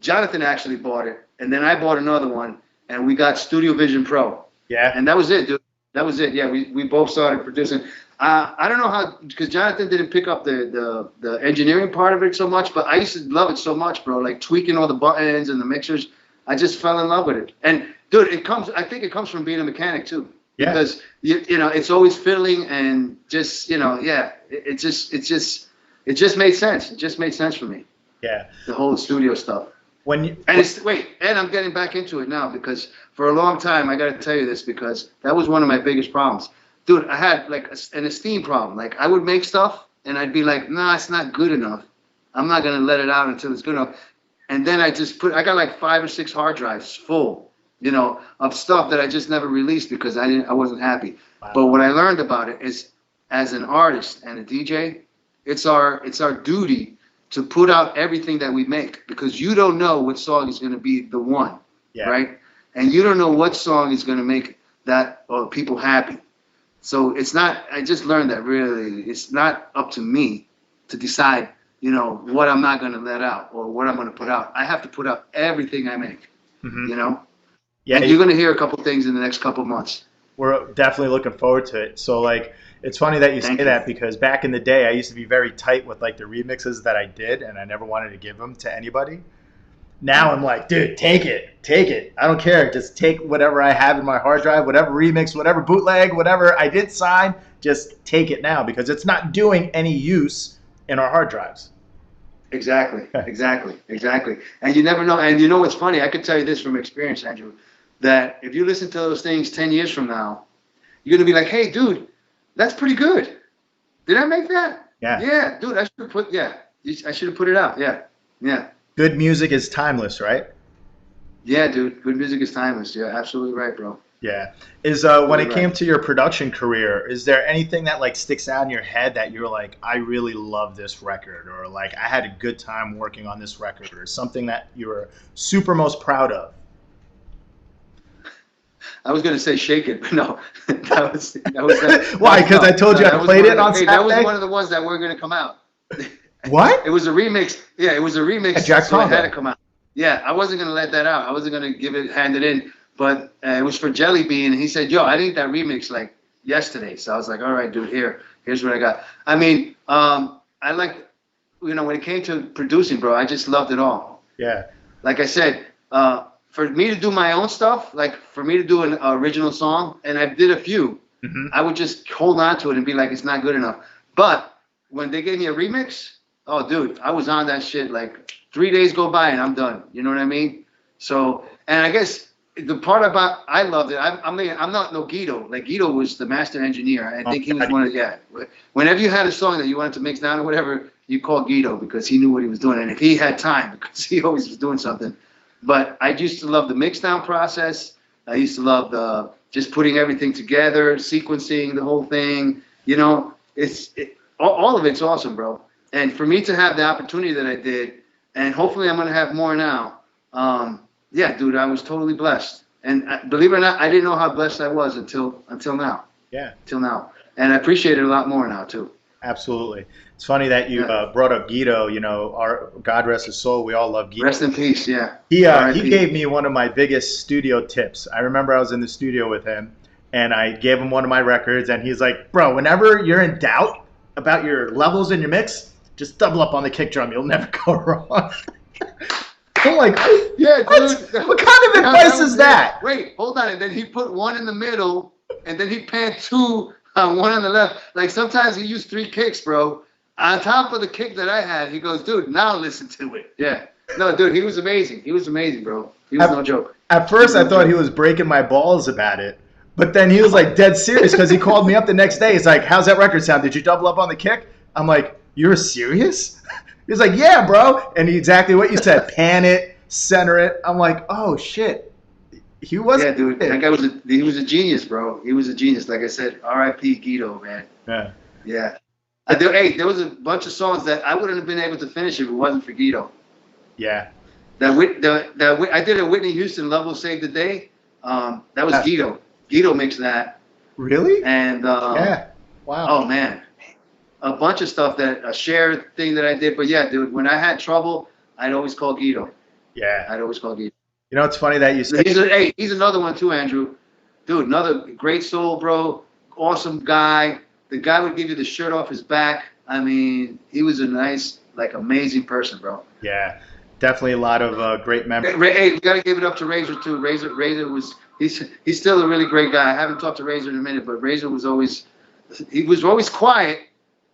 Jonathan actually bought it, and then I bought another one, and we got Studio Vision Pro. Yeah. And that was it, dude. That was it. Yeah, we both started producing. I don't know how, because Jonathan didn't pick up the engineering part of it so much, but I used to love it so much, bro. Like tweaking all the buttons and the mixers. I just fell in love with it. And dude, I think it comes from being a mechanic too. Yeah. Because you know, it's always fiddling and just, you know, yeah, it just made sense. It just made sense for me. Yeah. The whole studio stuff. And I'm getting back into it now because for a long time, I got to tell you this because that was one of my biggest problems. Dude, I had like an esteem problem. Like I would make stuff and I'd be like, nah, it's not good enough. I'm not going to let it out until it's good enough. And then I got like 5 or 6 hard drives full, you know, of stuff that I just never released because I wasn't happy. Wow. But what I learned about it is as an artist and a DJ, it's our duty to put out everything that we make because you don't know what song is going to be the one, right? And you don't know what song is going to make that people happy. So it's not, I just learned that really, it's not up to me to decide, you know, what I'm not going to let out or what I'm going to put out. I have to put out everything I make, you know? Yeah. And you're going to hear a couple things in the next couple months. We're definitely looking forward to it. So like, it's funny that you say that because back in the day, I used to be very tight with like the remixes that I did and I never wanted to give them to anybody. Now I'm like, dude, take it. I don't care. Just take whatever I have in my hard drive, whatever remix, whatever bootleg, whatever I did sign, just take it now because it's not doing any use in our hard drives. Exactly. And you never know. And you know what's funny? I could tell you this from experience, Andrew, that if you listen to those things 10 years from now, you're going to be like, hey, dude, that's pretty good. Did I make that? Yeah. Yeah, dude, I should have put it out. Yeah. Good music is timeless, right? Yeah, dude. Good music is timeless. Yeah, absolutely right, bro. Yeah. When it came to your production career, is there anything that like sticks out in your head that you're like, I really love this record, or like I had a good time working on this record, or something that you were super most proud of? I was gonna say Shake It, but no. that was Why? Because I told you I played it on Saturday? That was one of the ones that weren't gonna come out. What? It was a remix. Yeah, it was a remix. Jack so it had to come out. Yeah, I wasn't gonna let that out. I wasn't gonna hand it in. But it was for Jelly Bean, and he said, "Yo, I need that remix like yesterday." So I was like, "All right, dude, here's what I got." I mean, I like, you know, when it came to producing, bro, I just loved it all. Yeah. Like I said, for me to do my own stuff, like for me to do an original song, and I did a few, I would just hold on to it and be like, "It's not good enough." But when they gave me a remix, oh, dude, I was on that shit. Like 3 days go by and I'm done. You know what I mean? So, and I guess the part about I loved it. I mean, I'm not no Guido. Like Guido was the master engineer. I think he was one of whenever you had a song that you wanted to mix down or whatever, you called Guido because he knew what he was doing and if he had time because he always was doing something. But I used to love the mix down process. I used to love just putting everything together, sequencing the whole thing. You know, all of it's awesome, bro. And for me to have the opportunity that I did, and hopefully I'm gonna have more now. Yeah, dude, I was totally blessed. And believe it or not, I didn't know how blessed I was until now. Yeah. Till now. And I appreciate it a lot more now, too. Absolutely. It's funny that you brought up Guido. You know, God rest his soul. We all love Guido. Rest in peace, yeah. He gave me one of my biggest studio tips. I remember I was in the studio with him, and I gave him one of my records, and he's like, bro, whenever you're in doubt about your levels in your mix, just double up on the kick drum. You'll never go wrong. I'm like, yeah, dude. What kind of advice is that? Wait, hold on. And then he put one in the middle, and then he panned two, one on the left. Like sometimes he used 3 kicks, bro. On top of the kick that I had, he goes, dude, now listen to it. Yeah. No, dude, he was amazing. He was amazing, bro. He was no joke. At first, I thought he was breaking my balls about it. But then he was like dead serious because he called me up the next day. He's like, how's that record sound? Did you double up on the kick? I'm like, you're serious? He's like, yeah, bro. And exactly what you said, pan it, center it. I'm like, oh, shit. He wasn't. Yeah, dude. That guy was a genius, bro. He was a genius. Like I said, R.I.P. Guido, man. Yeah. Yeah. There was a bunch of songs that I wouldn't have been able to finish if it wasn't for Guido. Yeah. I did a Whitney Houston, Love Will Save the Day. That was Guido. Guido mixed that. Really? And yeah. Wow. Oh man, a bunch of stuff that a shared thing that I did. But yeah, dude, when I had trouble, I'd always call Guido. Yeah. I'd always call Guido. You know, it's funny that you said. He's another one too, Andrew. Dude, another great soul, bro. Awesome guy. The guy would give you the shirt off his back. I mean, he was a nice, like, amazing person, bro. Yeah, definitely a lot of great memories. Hey, we gotta give it up to Razor too. Razor was he's still a really great guy. I haven't talked to Razor in a minute, but Razor was always quiet,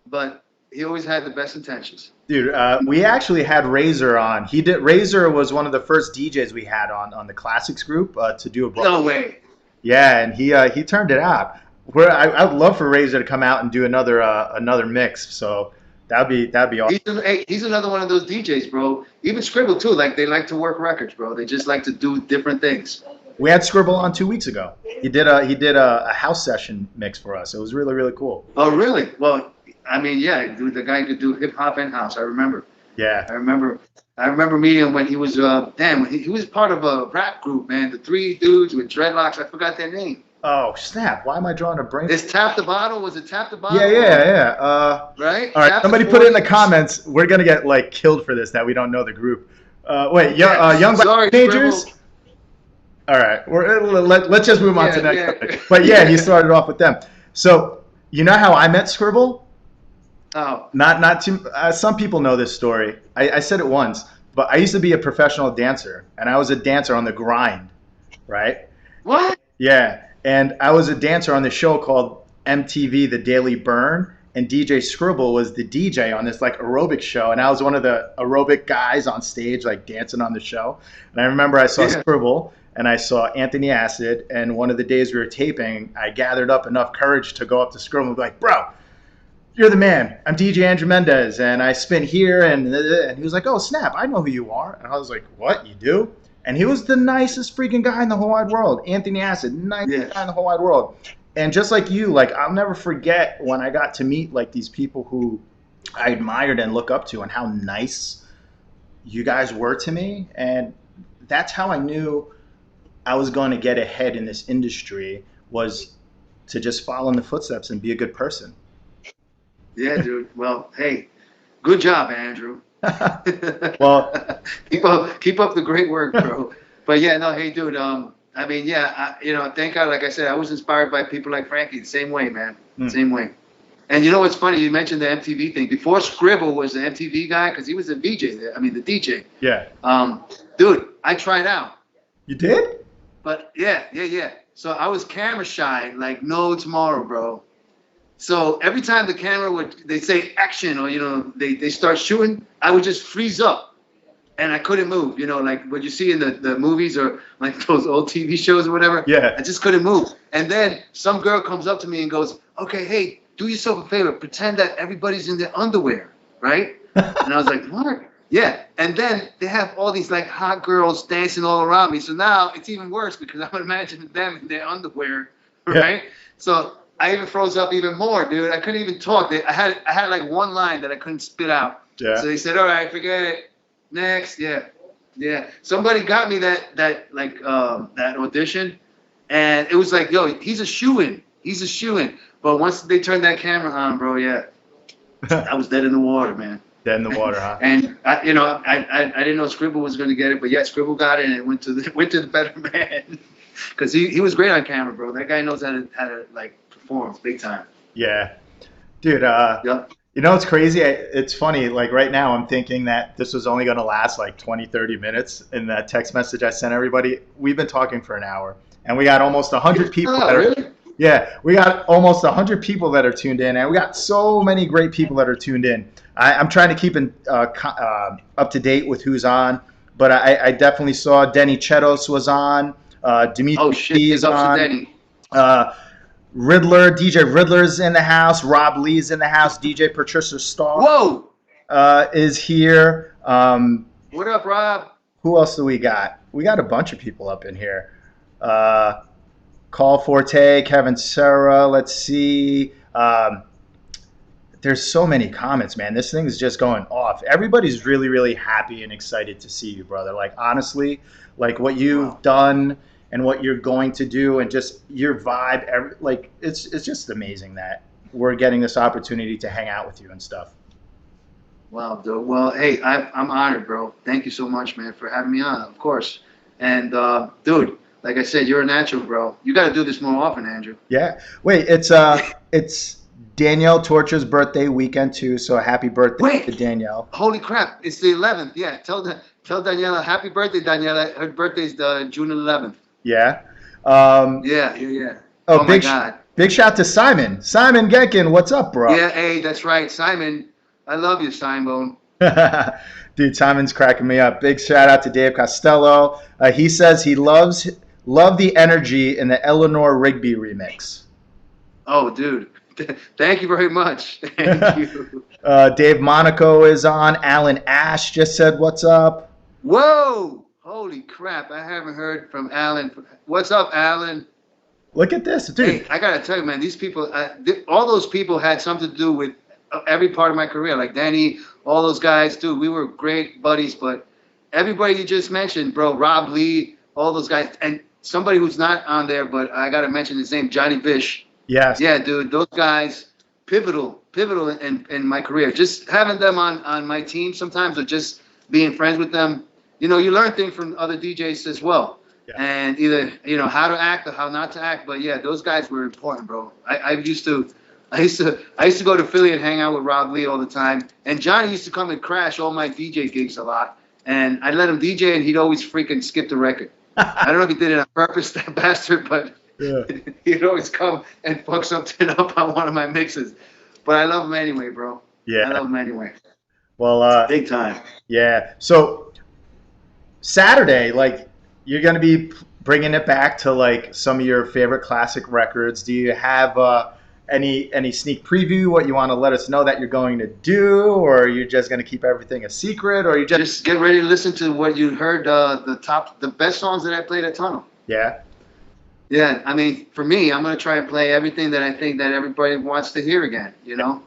but he always had the best intentions. Dude, we actually had Razor on. Razor was one of the first DJs we had on the Classics group to do a. No way. Yeah, and he turned it out. I'd love for Razor to come out and do another mix. So that'd be awesome. He's another one of those DJs, bro. Even Scribble too. Like, they like to work records, bro. They just like to do different things. We had Scribble on 2 weeks ago. He did a house session mix for us. It was really, really cool. Oh, really? Well, I mean, yeah, dude, the guy could do hip hop and house. I remember. Yeah. I remember meeting him when he was he was part of a rap group, man. The three dudes with dreadlocks. I forgot their name. Oh snap! Why am I drawing a brain? It's Tap the Bottle. Was it Tap the Bottle? Yeah. Right. All right. Somebody put it in the comments. We're gonna get like killed for this that we don't know the group. Wait, young black teenagers. All right. Let's just move on to the next topic. But yeah, he started off with them. So you know how I met Scribble? Oh. Not too. Some people know this story. I said it once, but I used to be a professional dancer, and I was a dancer on the grind, right? What? Yeah. And I was a dancer on the show called MTV The Daily Burn, and DJ Scribble was the DJ on this like aerobic show, and I was one of the aerobic guys on stage like dancing on the show. And I remember I saw Scribble and I saw Anthony Acid, and one of the days we were taping, I gathered up enough courage to go up to Scribble and be like, "Bro, you're the man. I'm DJ Andrew Mendez, and I spin here," and he was like, "Oh snap, I know who you are." And I was like, "What, you do?" And he was the nicest freaking guy in the whole wide world. Anthony Acid, nicest guy in the whole wide world. And just like you, like, I'll never forget when I got to meet like these people who I admired and look up to, and how nice you guys were to me. And that's how I knew I was going to get ahead in this industry, was to just follow in the footsteps and be a good person. Yeah, dude. Well, hey, good job, Andrew. Well, keep up the great work, bro. But yeah, no, hey, dude. I mean, yeah, thank God. Like I said, I was inspired by people like Frankie. The same way, man. Same way. And you know what's funny? You mentioned the MTV thing. Before Scribble was the MTV guy, because he was a VJ there. I mean, the DJ. Yeah. Dude, I tried out. You did? But yeah. So I was camera shy, like no tomorrow, bro. So every time the camera they say action, or they start shooting, I would just freeze up, and I couldn't move. Like what you see in the movies or like those old TV shows or whatever. Yeah. I just couldn't move. And then some girl comes up to me and goes, "Okay, hey, do yourself a favor. Pretend that everybody's in their underwear, right?" And I was like, "What?" Yeah. And then they have all these like hot girls dancing all around me. So now it's even worse because I'm imagining them in their underwear, right? Yeah. So I even froze up even more, dude. I couldn't even talk. I had like one line that I couldn't spit out. Yeah. So they said, "All right, forget it. Next." Yeah. Somebody got me that audition, and it was like, "Yo, he's a shoo-in. He's a shoo-in." But once they turned that camera on, bro, yeah, I was dead in the water, man. Dead in the water, huh? And I didn't know Scribble was going to get it, but yeah, Scribble got it, and it went to the better man, because he was great on camera, bro. That guy knows how to like perform big time. Yeah, dude. You know, it's crazy. It's funny. Like right now, I'm thinking that this was only going to last like 20, 30 minutes. In that text message I sent everybody, we've been talking for an hour, and we got almost 100 people. Really? Yeah, we got almost 100 people that are tuned in, and we got so many great people that are tuned in. I'm trying to keep up to date with who's on, but I definitely saw Denny Chetos was on. Dimitri is on. Denny. Riddler, DJ Riddler's in the house. Rob Lee's in the house. DJ Patricia Starr. Whoa! Is here. What up, Rob? Who else do we got? We got a bunch of people up in here. Call Forte, Kevin Serra. Let's see. There's so many comments, man. This thing is just going off. Everybody's really, really happy and excited to see you, brother. Like, honestly, like what you've done and what you're going to do and just your vibe, it's just amazing that we're getting this opportunity to hang out with you and stuff. Wow, dude. Well, hey, I'm honored, bro. Thank you so much, man, for having me on, of course. And dude, like I said, you're a natural, bro. You got to do this more often, Andrew. Yeah. Wait, it's Danielle Torch's birthday weekend too, so happy birthday to Wait, Danielle. holy crap! It's the 11th. Yeah, tell Daniela happy birthday, Daniela. Her birthday's June 11th. Yeah. Um, Yeah, yeah, yeah. oh, Oh my God. big shout to Simon. Simon Genkin, what's up, bro? Yeah, hey, that's right, Simon. I love you, Simon. Dude, Simon's cracking me up. Big shout out to Dave Costello. He says he love the energy in the Eleanor Rigby remix. Oh, dude. Thank you very much. Thank you. Dave Monaco is on. Alan Ash just said, what's up? Whoa! Holy crap! I haven't heard from Alan. What's up, Alan? Look at this, dude. Hey, I gotta tell you, man. These people, all those people had something to do with every part of my career. Like Danny, all those guys, dude. We were great buddies. But everybody you just mentioned, bro, Rob Lee, all those guys, and somebody who's not on there, but I gotta mention his name, Johnny Bish. Yes. Yeah, dude. Those guys, pivotal in my career. Just having them on my team sometimes, or just being friends with them. You know, you learn things from other DJs as well. Yeah. And either, you know, how to act or how not to act. But yeah, those guys were important, bro. I used to go to Philly and hang out with Rob Lee all the time. And Johnny used to come and crash all my DJ gigs a lot. And I'd let him DJ and he'd always freaking skip the record. I don't know if he did it on purpose, that bastard, but Yeah. he'd always come and fuck something up on one of my mixes. But I love him anyway, bro. Yeah. I love him anyway. Well, Big time. yeah. So Saturday, like, you're going to be bringing it back to like some of your favorite classic records. Do you have any sneak preview? What you want to let us know that you're going to do, or are you just going to keep everything a secret, or you Just get ready to listen to what you heard. The best songs that I played at Tunnel. Yeah. Yeah, I mean, for me, I'm gonna try and play everything that I think that everybody wants to hear again. You know,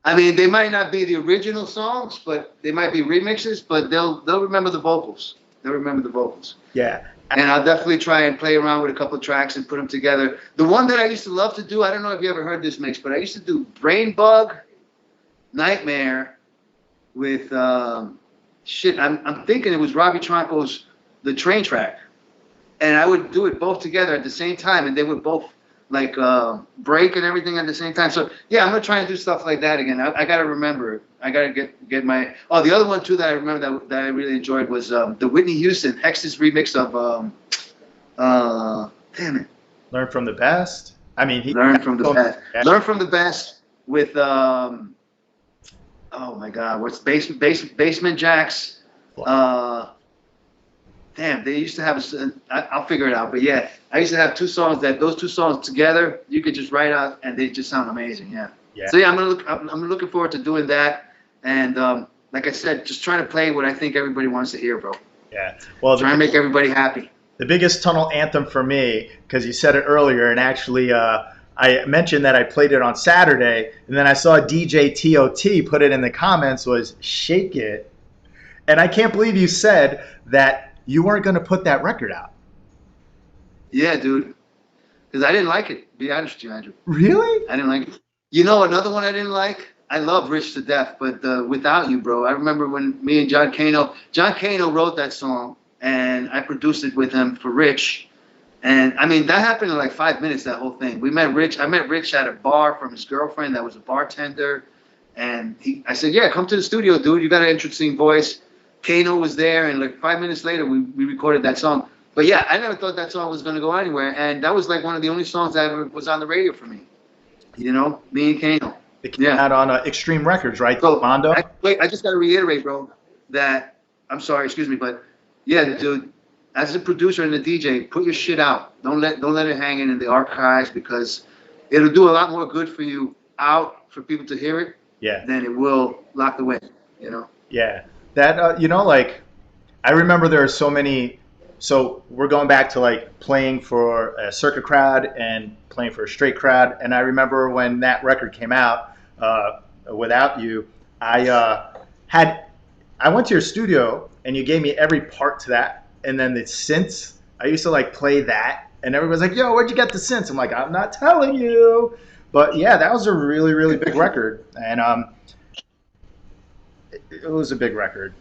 I mean, they might not be the original songs, but they might be remixes. But they'll remember the vocals. They'll remember the vocals. Yeah. And I'll definitely try and play around with a couple of tracks and put them together. The one that I used to love to do, I don't know if you ever heard this mix, but I used to do Brain Bug, Nightmare with I'm thinking it was Robbie Tronco's The Train Track. And I would do it both together at the same time, and they would both like break and everything at the same time. So yeah, I'm gonna try and do stuff like that again. I gotta remember. I gotta get my. Oh, the other one too that I remember that I really enjoyed was the Whitney Houston Hex's remix of damn it. Learn from the best. I mean, Learn from the best. Learn from the best with oh my God, what's Basement Jacks? Damn, they used to have I'll figure it out, but yeah, I used to have those two songs together, you could just write out and they just sound amazing. Yeah. So yeah, I'm looking forward to doing that, and like I said, just trying to play what I think everybody wants to hear, bro. Yeah. Well, trying to make everybody happy. The biggest Tunnel anthem for me, because you said it earlier, and actually I mentioned that I played it on Saturday, and then I saw DJ TOT put it in the comments, was Shake It. And I can't believe you said that you weren't going to put that record out. Yeah, dude. Because I didn't like it, to be honest with you, Andrew. Really? I didn't like it. You know, another one I didn't like? I love Rich to death, but Without You, bro. I remember when me and John Cano wrote that song, and I produced it with him for Rich. And, I mean, that happened in like 5 minutes, that whole thing. I met Rich at a bar from his girlfriend that was a bartender. And I said, yeah, come to the studio, dude. You got an interesting voice. Kano was there, and like 5 minutes later, we recorded that song. But yeah, I never thought that song was going to go anywhere, and that was like one of the only songs that was on the radio for me. You know, me and Kano. It came out on Extreme Records, right? So, Mondo? I just got to reiterate, bro, that, I'm sorry, excuse me, but yeah, dude, as a producer and a DJ, put your shit out. Don't let it hang in the archives, because it'll do a lot more good for you out for people to hear it than it will locked away, you know? Yeah. That, you know, like, I remember there are so many, so we're going back to like playing for a circuit crowd and playing for a straight crowd. And I remember when that record came out, Without You, I went to your studio and you gave me every part to that. And then the synths, I used to like play that, and everybody's like, yo, where'd you get the synths? I'm like, I'm not telling you. But yeah, that was a really, really big record, and it was a big record,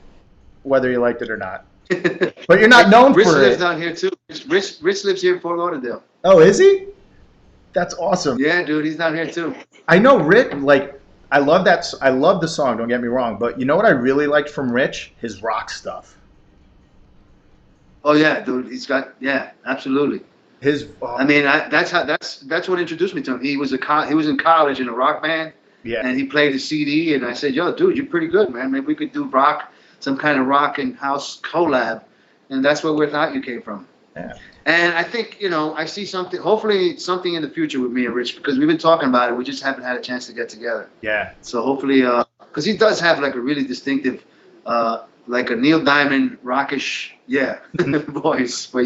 whether you liked it or not. But you're not known Rich for lives it. down here too. Rich lives here in Fort Lauderdale. Oh, is he? That's awesome. Yeah, dude, he's down here too. I know Rich. Like, I love that. I love the song. Don't get me wrong. But you know what I really liked from Rich? His rock stuff. Oh yeah, dude, he's got absolutely. His. I mean, that's what introduced me to him. He was in college in a rock band, Yeah. and he played a CD, and I said, "Yo, dude, you're pretty good, man. Maybe we could do some kind of rock and house collab," and that's where we thought you came from. Yeah. And I think I see something. Hopefully, something in the future with me and Rich, because we've been talking about it. We just haven't had a chance to get together. Yeah. So hopefully, because he does have like a really distinctive, like a Neil Diamond rockish, voice. But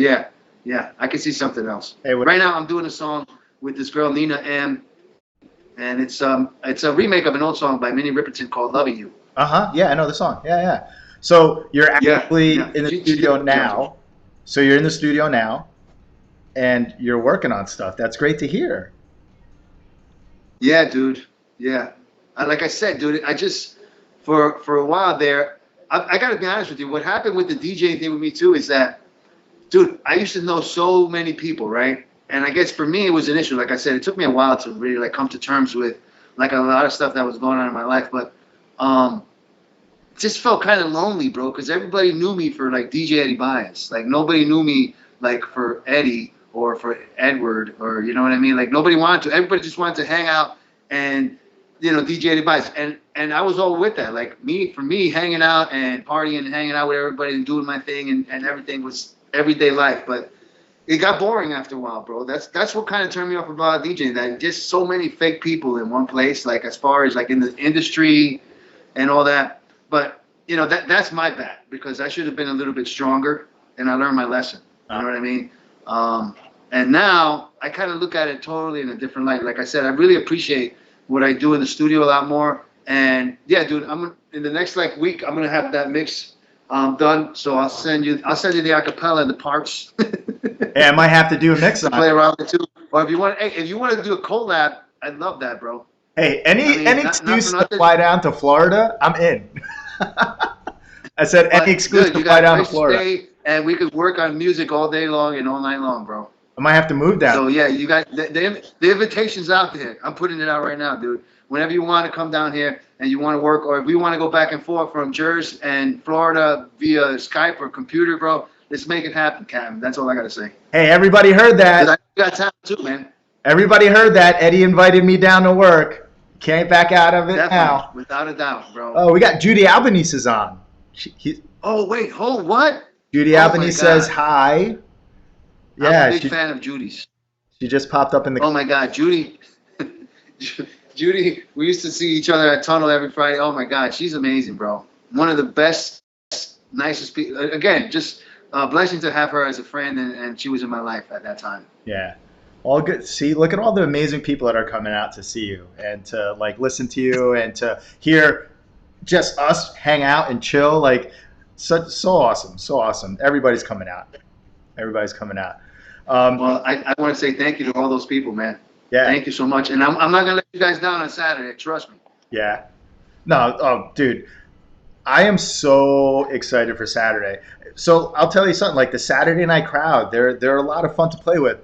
yeah, I can see something else. Hey, Right now, I'm doing a song with this girl Nina M, and it's a remake of an old song by Minnie Riperton called "Loving You." Yeah, I know the song. Yeah. So you're actually in the studio now. So you're in the studio now, and you're working on stuff. That's great to hear. Yeah, dude. Yeah. Like I said, dude, I just for a while there, I got to be honest with you. What happened with the DJ thing with me too is that, dude, I used to know so many people, right? And I guess for me it was an issue. Like I said, it took me a while to really like come to terms with like a lot of stuff that was going on in my life, but just felt kind of lonely, bro, because everybody knew me for like DJ Eddie Baez. Like nobody knew me like for Eddie or for Edward, or you know what I mean? Like nobody wanted to. Everybody just wanted to hang out and DJ Eddie Baez. And I was all with that. Like for me, hanging out and partying and hanging out with everybody and doing my thing and everything was everyday life. But it got boring after a while, bro. That's what kind of turned me off about DJing. That just so many fake people in one place, like as far as like in the industry and all that. But that's my bad, because I should have been a little bit stronger, and I learned my lesson. You know what I mean? And now I kind of look at it totally in a different light. Like I said, I really appreciate what I do in the studio a lot more. And yeah, dude, in the next like week, I'm gonna have that mix done. So I'll send you the acapella and the parts. Hey, I might have to do a mix on play it. around with it too. Or if you want to do a collab, I'd love that, bro. Hey, any not excuse for to nothing. fly down to Florida, I'm in. I said any excuse to fly down to Florida. Stay, and we could work on music all day long and all night long, bro. I might have to move down. So yeah, you got the invitation's out there. I'm putting it out right now, dude. Whenever you want to come down here and you want to work, or if we want to go back and forth from Jersey and Florida via Skype or computer, bro, let's make it happen, Cam. That's all I gotta say. Hey, everybody heard that. I got time too, man. Everybody heard that. Eddie invited me down to work. Can't back out of it Definitely, now. without a doubt, bro. Oh, we got Judy Albanese is on. Oh wait, hold what? Judy Albanese says hi. Yeah, I'm a big fan of Judy's. She just popped up in the. Oh my God, Judy. Judy, we used to see each other at Tunnel every Friday. Oh my God, she's amazing, bro. One of the best, nicest people. Again, just a blessing to have her as a friend, and she was in my life at that time. Yeah. All good. See, look at all the amazing people that are coming out to see you and to like listen to you and to hear just us hang out and chill. Like, so awesome, so awesome. Everybody's coming out. Everybody's coming out. Well, I want to say thank you to all those people, man. Yeah. Thank you so much. And I'm not gonna let you guys down on Saturday. Trust me. Yeah. No. Oh, dude. I am so excited for Saturday. So I'll tell you something. Like the Saturday night crowd, they're a lot of fun to play with.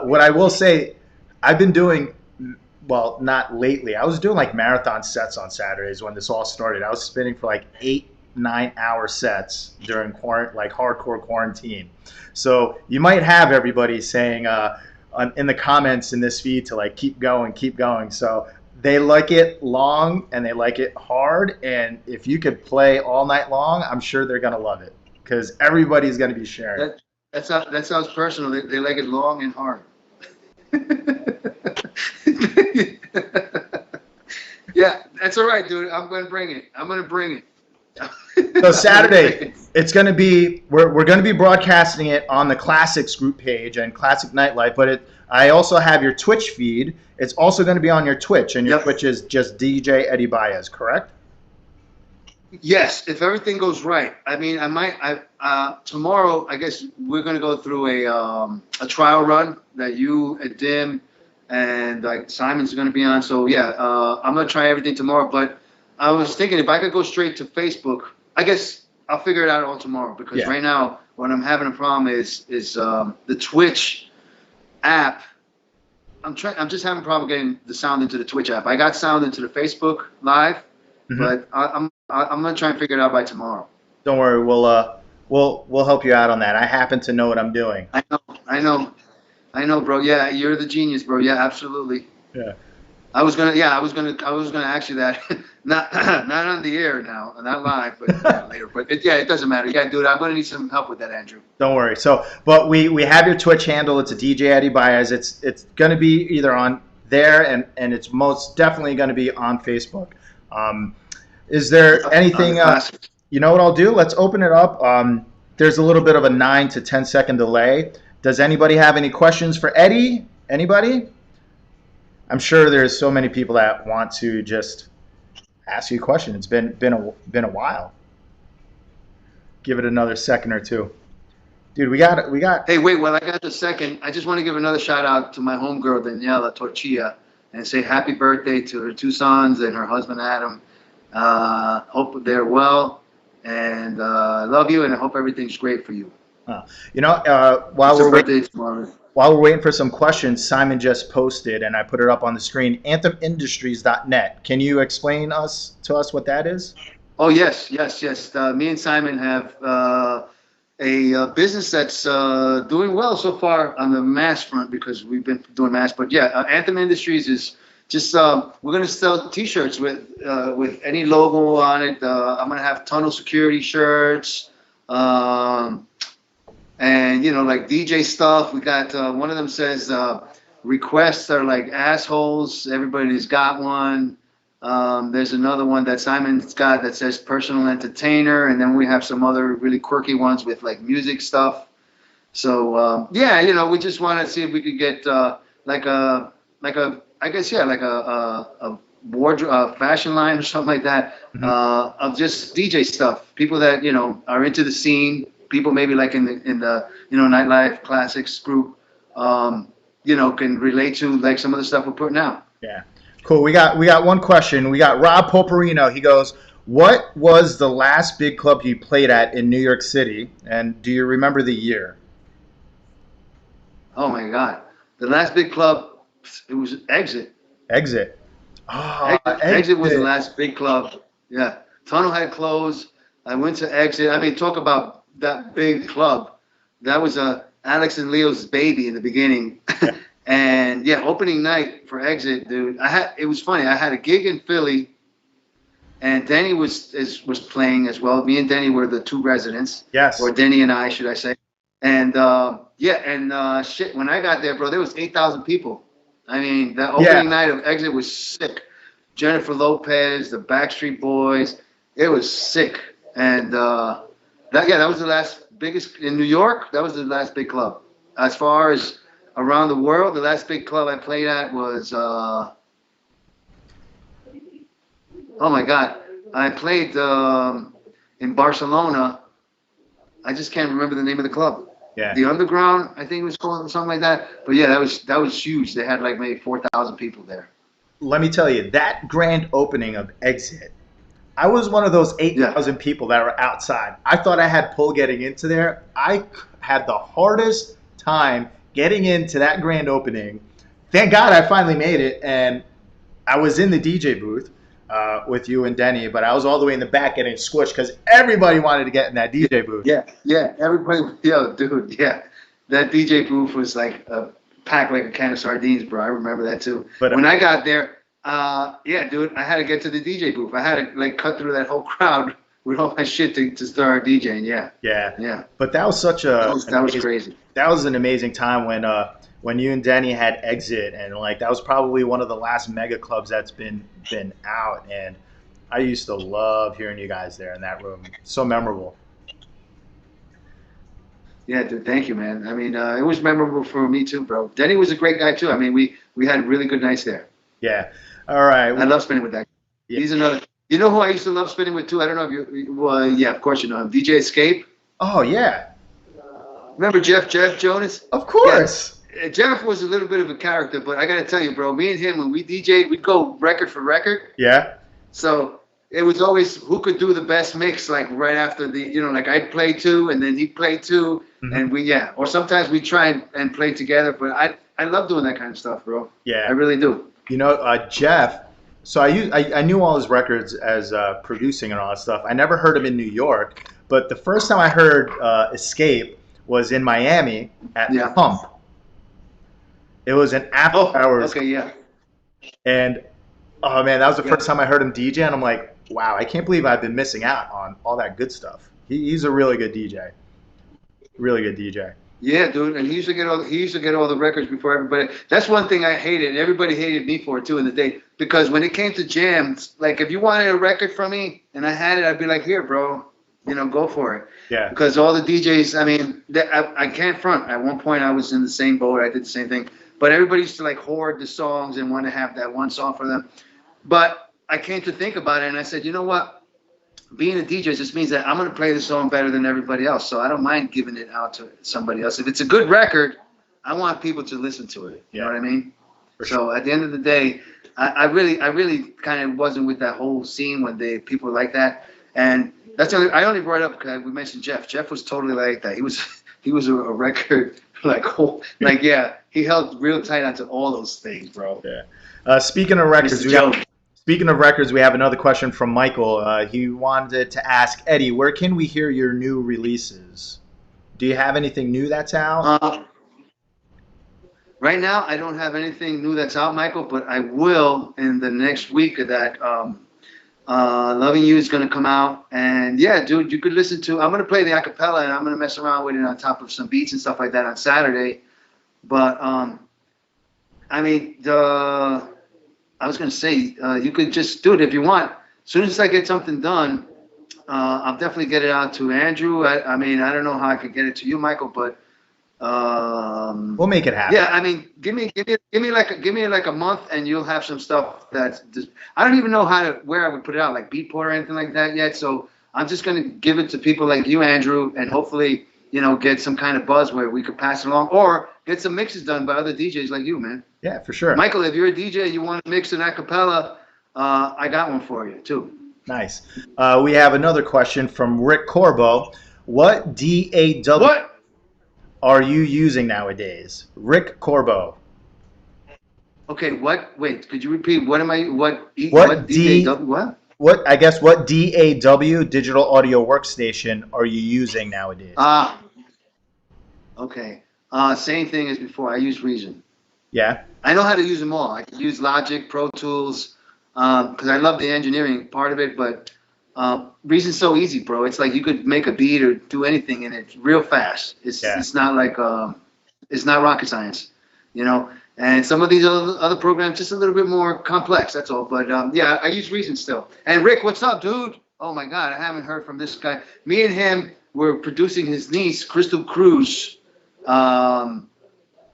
What I will say, I've been doing, well, not lately. I was doing like marathon sets on Saturdays when this all started. I was spinning for like 8-9 hour sets during hardcore quarantine. So you might have everybody saying in the comments in this feed to like keep going, keep going. So they like it long and they like it hard. And if you could play all night long, I'm sure they're gonna love it because everybody's gonna be sharing. That sounds personal. They like it long and hard. Yeah, that's all right, dude. I'm going to bring it. So Saturday, it's going to be we're going to be broadcasting it on the Classics group page and Classic Nightlife. But I also have your Twitch feed. It's also going to be on your Twitch, and your Twitch is just DJ Eddie Baez, correct? Yes, if everything goes right. I mean, tomorrow, I guess we're going to go through a trial run that you and Dim and like Simon's going to be on. So yeah, I'm going to try everything tomorrow. But I was thinking if I could go straight to Facebook, I guess I'll figure it out all tomorrow, because right now what I'm having a problem is the Twitch app. I'm just having a problem getting the sound into the Twitch app. I got sound into the Facebook Live, but I'm gonna try and figure it out by tomorrow. Don't worry, we'll help you out on that. I happen to know what I'm doing. I know, bro. Yeah, you're the genius, bro. Yeah, absolutely. Yeah. I was gonna ask you that. not on the air now, not live, but later. But it doesn't matter. Yeah, dude, I'm gonna need some help with that, Andrew. Don't worry. So, but we have your Twitch handle. It's a DJ Eddie Baez. It's gonna be either on there and it's most definitely gonna be on Facebook. Is there anything? You know what I'll do? Let's open it up. There's a little bit of a 9 to 10 second delay. Does anybody have any questions for Eddie? Anybody? I'm sure there's so many people that want to just ask you a question. It's been a while. Give it another second or two. Dude, we got. Hey, wait, well, I got the second. I just want to give another shout out to my homegirl, Daniela Torchia, and say happy birthday to her 2 sons and her husband, Adam. Hope they're well, and I love you, and I hope everything's great for you. While we're waiting for some questions, Simon just posted, and I put it up on the screen, AnthemIndustries.net. Can you explain to us what that is? Oh, yes. Me and Simon have a business that's doing well so far on the mass front, because we've been doing mass. But yeah, Anthem Industries is just we're gonna sell T-shirts with any logo on it. I'm gonna have tunnel security shirts, and like DJ stuff. We got one of them says requests are like assholes. Everybody's got one. There's another one that Simon's got that says personal entertainer, and then we have some other really quirky ones with like music stuff. So we just want to see if we could get like a wardrobe, fashion line or something like that, of just DJ stuff. People that are into the scene. People maybe like in the nightlife classics group, can relate to like some of the stuff we're putting out. Yeah. Cool. We got one question. We got Rob Poperino. He goes, "What was the last big club you played at in New York City, and do you remember the year?" Oh my God, the last big club, it was Exit. Exit. Oh, Exit was the last big club. Yeah, Tunnel had closed. I went to Exit. I mean, talk about that big club. That was Alex and Leo's baby in the beginning. And yeah, opening night for Exit, dude. It was funny. I had a gig in Philly, and Denny was playing as well. Me and Denny were the 2 residents. Yes. Or Denny and I, should I say? And shit. When I got there, bro, there was 8,000 people. I mean, the opening night of Exit was sick. Jennifer Lopez, the Backstreet Boys. It was sick. And that was the last biggest in New York. That was the last big club. As far as around the world, the last big club I played at was oh my God, I played in Barcelona. I just can't remember the name of the club. Yeah. The Underground, I think it was called, something like that. But yeah, that was huge. They had like maybe 4,000 people there. Let me tell you, that grand opening of Exit, I was one of those 8,000 people that were outside. I thought I had pull getting into there. I had the hardest time getting into that grand opening. Thank God I finally made it, and I was in the DJ booth with you and Denny, but I was all the way in the back getting squished because everybody wanted to get in that DJ booth. Yeah, everybody. Yo, dude, yeah. That DJ booth was like packed like a can of sardines, bro. I remember that too. But when I got there, dude, I had to get to the DJ booth. I had to like cut through that whole crowd with all my shit to start DJing. Yeah. But that was such a that was crazy. That was an amazing time when you and Denny had Exit, and like that was probably one of the last mega clubs that's been out, and I used to love hearing you guys there in that room. So memorable. Yeah, dude, thank you, man. I mean, it was memorable for me too, bro. Denny was a great guy too. I mean, we had really good nights there. Yeah. All right. I love spinning with that. Yeah. He's another. You know who I used to love spinning with too? I don't know if you. Well, yeah, of course you know him. DJ Escape. Oh yeah. Remember Jeff Jonas? Of course. Jeff was a little bit of a character, but I gotta tell you, bro, me and him when we DJ, we'd go record for record. Yeah. So it was always who could do the best mix, like right after the, like I'd play two and then he'd play 2 and or sometimes we try and play together. But I love doing that kind of stuff, bro. Yeah. I really do. Jeff. So I knew all his records as producing and all that stuff. I never heard him in New York, but the first time I heard Escape was in Miami at the Pump. It was an after hours. Okay, yeah. And oh man, that was the first time I heard him DJ, and I'm like, wow, I can't believe I've been missing out on all that good stuff. He's a really good DJ. Really good DJ. Yeah, dude, and he used to get all the records before everybody. That's one thing I hated, and everybody hated me for it too in the day. Because when it came to jams, like if you wanted a record from me and I had it, I'd be like, here, bro, go for it. Yeah. Because all the DJs, I mean, I can't front. At one point, I was in the same boat. I did the same thing. But everybody used to like hoard the songs and want to have that one song for them. But I came to think about it, and I said, you know what? Being a DJ just means that I'm going to play the song better than everybody else. So I don't mind giving it out to somebody else. If it's a good record, I want people to listen to it. You know what I mean? So at the end of the day, I really kind of wasn't with that whole scene when people were like that. And that's I only brought it up because we mentioned Jeff. Jeff was totally like that. He was a record he held real tight onto all those things, bro. Yeah. Speaking of records, we have another question from Michael. He wanted to ask Eddie, where can we hear your new releases? Do you have anything new that's out? Right now, I don't have anything new that's out, Michael, but I will in the next week of that. Loving You is going to come out. And yeah, dude, you could listen to, I'm going to play the acapella and I'm going to mess around with it on top of some beats and stuff like that on Saturday. But, I mean, I was going to say, you could just do it if you want. As soon as I get something done, I'll definitely get it out to Andrew. I mean, I don't know how I could get it to you, Michael, but we'll make it happen. Yeah, I mean, give me like a month, and you'll have some stuff that's just, I don't even know where I would put it out, like Beatport or anything like that yet. So I'm just going to give it to people like you, Andrew, and hopefully, get some kind of buzz where we could pass it along, or get some mixes done by other DJs like you, man. Yeah, for sure. Michael, if you're a DJ and you want to mix an acapella, I got one for you too. Nice. We have another question from Rick Corbo. What DAW are you using nowadays? Rick Corbo. Okay, wait, could you repeat? What DAW? What DAW, digital audio workstation, are you using nowadays? Okay. Same thing as before. I use Reason. Yeah. I know how to use them all. I can use Logic, Pro Tools, because I love the engineering part of it. But Reason's so easy, bro. It's like you could make a beat or do anything in it real fast. It's not like it's not rocket science, And some of these other programs just a little bit more complex. That's all. But yeah, I use Reason still. And Rick, what's up, dude? Oh my God, I haven't heard from this guy. Me and him were producing his niece, Crystal Cruz.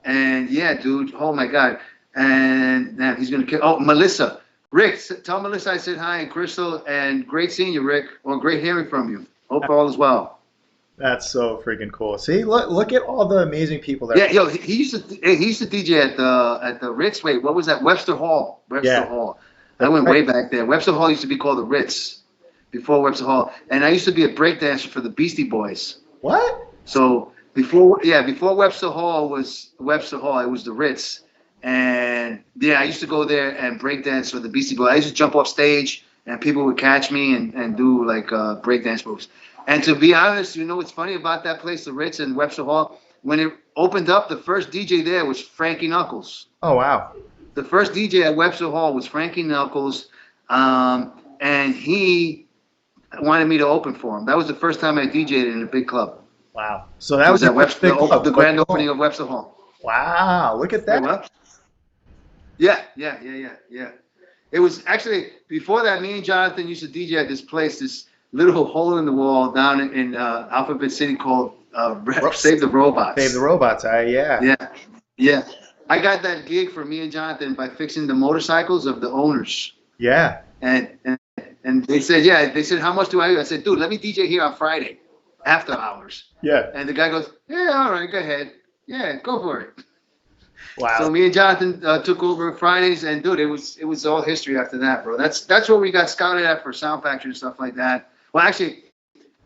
And yeah, dude, oh my God. And now he's going to kill. Oh, Melissa. Rick, tell Melissa I said hi, and Crystal, and great seeing you, Rick. Well, great hearing from you. Hope all is well. That's so freaking cool. See, look at all the amazing people there. Yeah, yo, he used to DJ at the Ritz. Wait, what was that? Webster Hall. Hall. I went way back there. Webster Hall used to be called the Ritz before Webster Hall. And I used to be a breakdancer for the Beastie Boys. What? So before Webster Hall was Webster Hall, it was the Ritz. And yeah, I used to go there and breakdance for the Beastie Boys. I used to jump off stage and people would catch me and do like breakdance moves. And to be honest, what's funny about that place, the Ritz and Webster Hall? When it opened up, the first DJ there was Frankie Knuckles. Oh, wow. The first DJ at Webster Hall was Frankie Knuckles, and he wanted me to open for him. That was the first time I DJed in a big club. Wow. So that was at Webster, the grand opening of Webster Hall. Wow, look at that. What? Yeah. It was actually, before that, me and Jonathan used to DJ at this place, this little hole in the wall down in Alphabet City called Save the Robots. Save the Robots, yeah. Yeah. I got that gig for me and Jonathan by fixing the motorcycles of the owners. Yeah. And they said, how much do I do? I said, dude, let me DJ here on Friday, after hours. Yeah. And the guy goes, yeah, all right, go ahead. Yeah, go for it. Wow. So me and Jonathan took over Fridays, and dude, it was all history after that, bro. That's where we got scouted at for Sound Factory and stuff like that. Well, actually,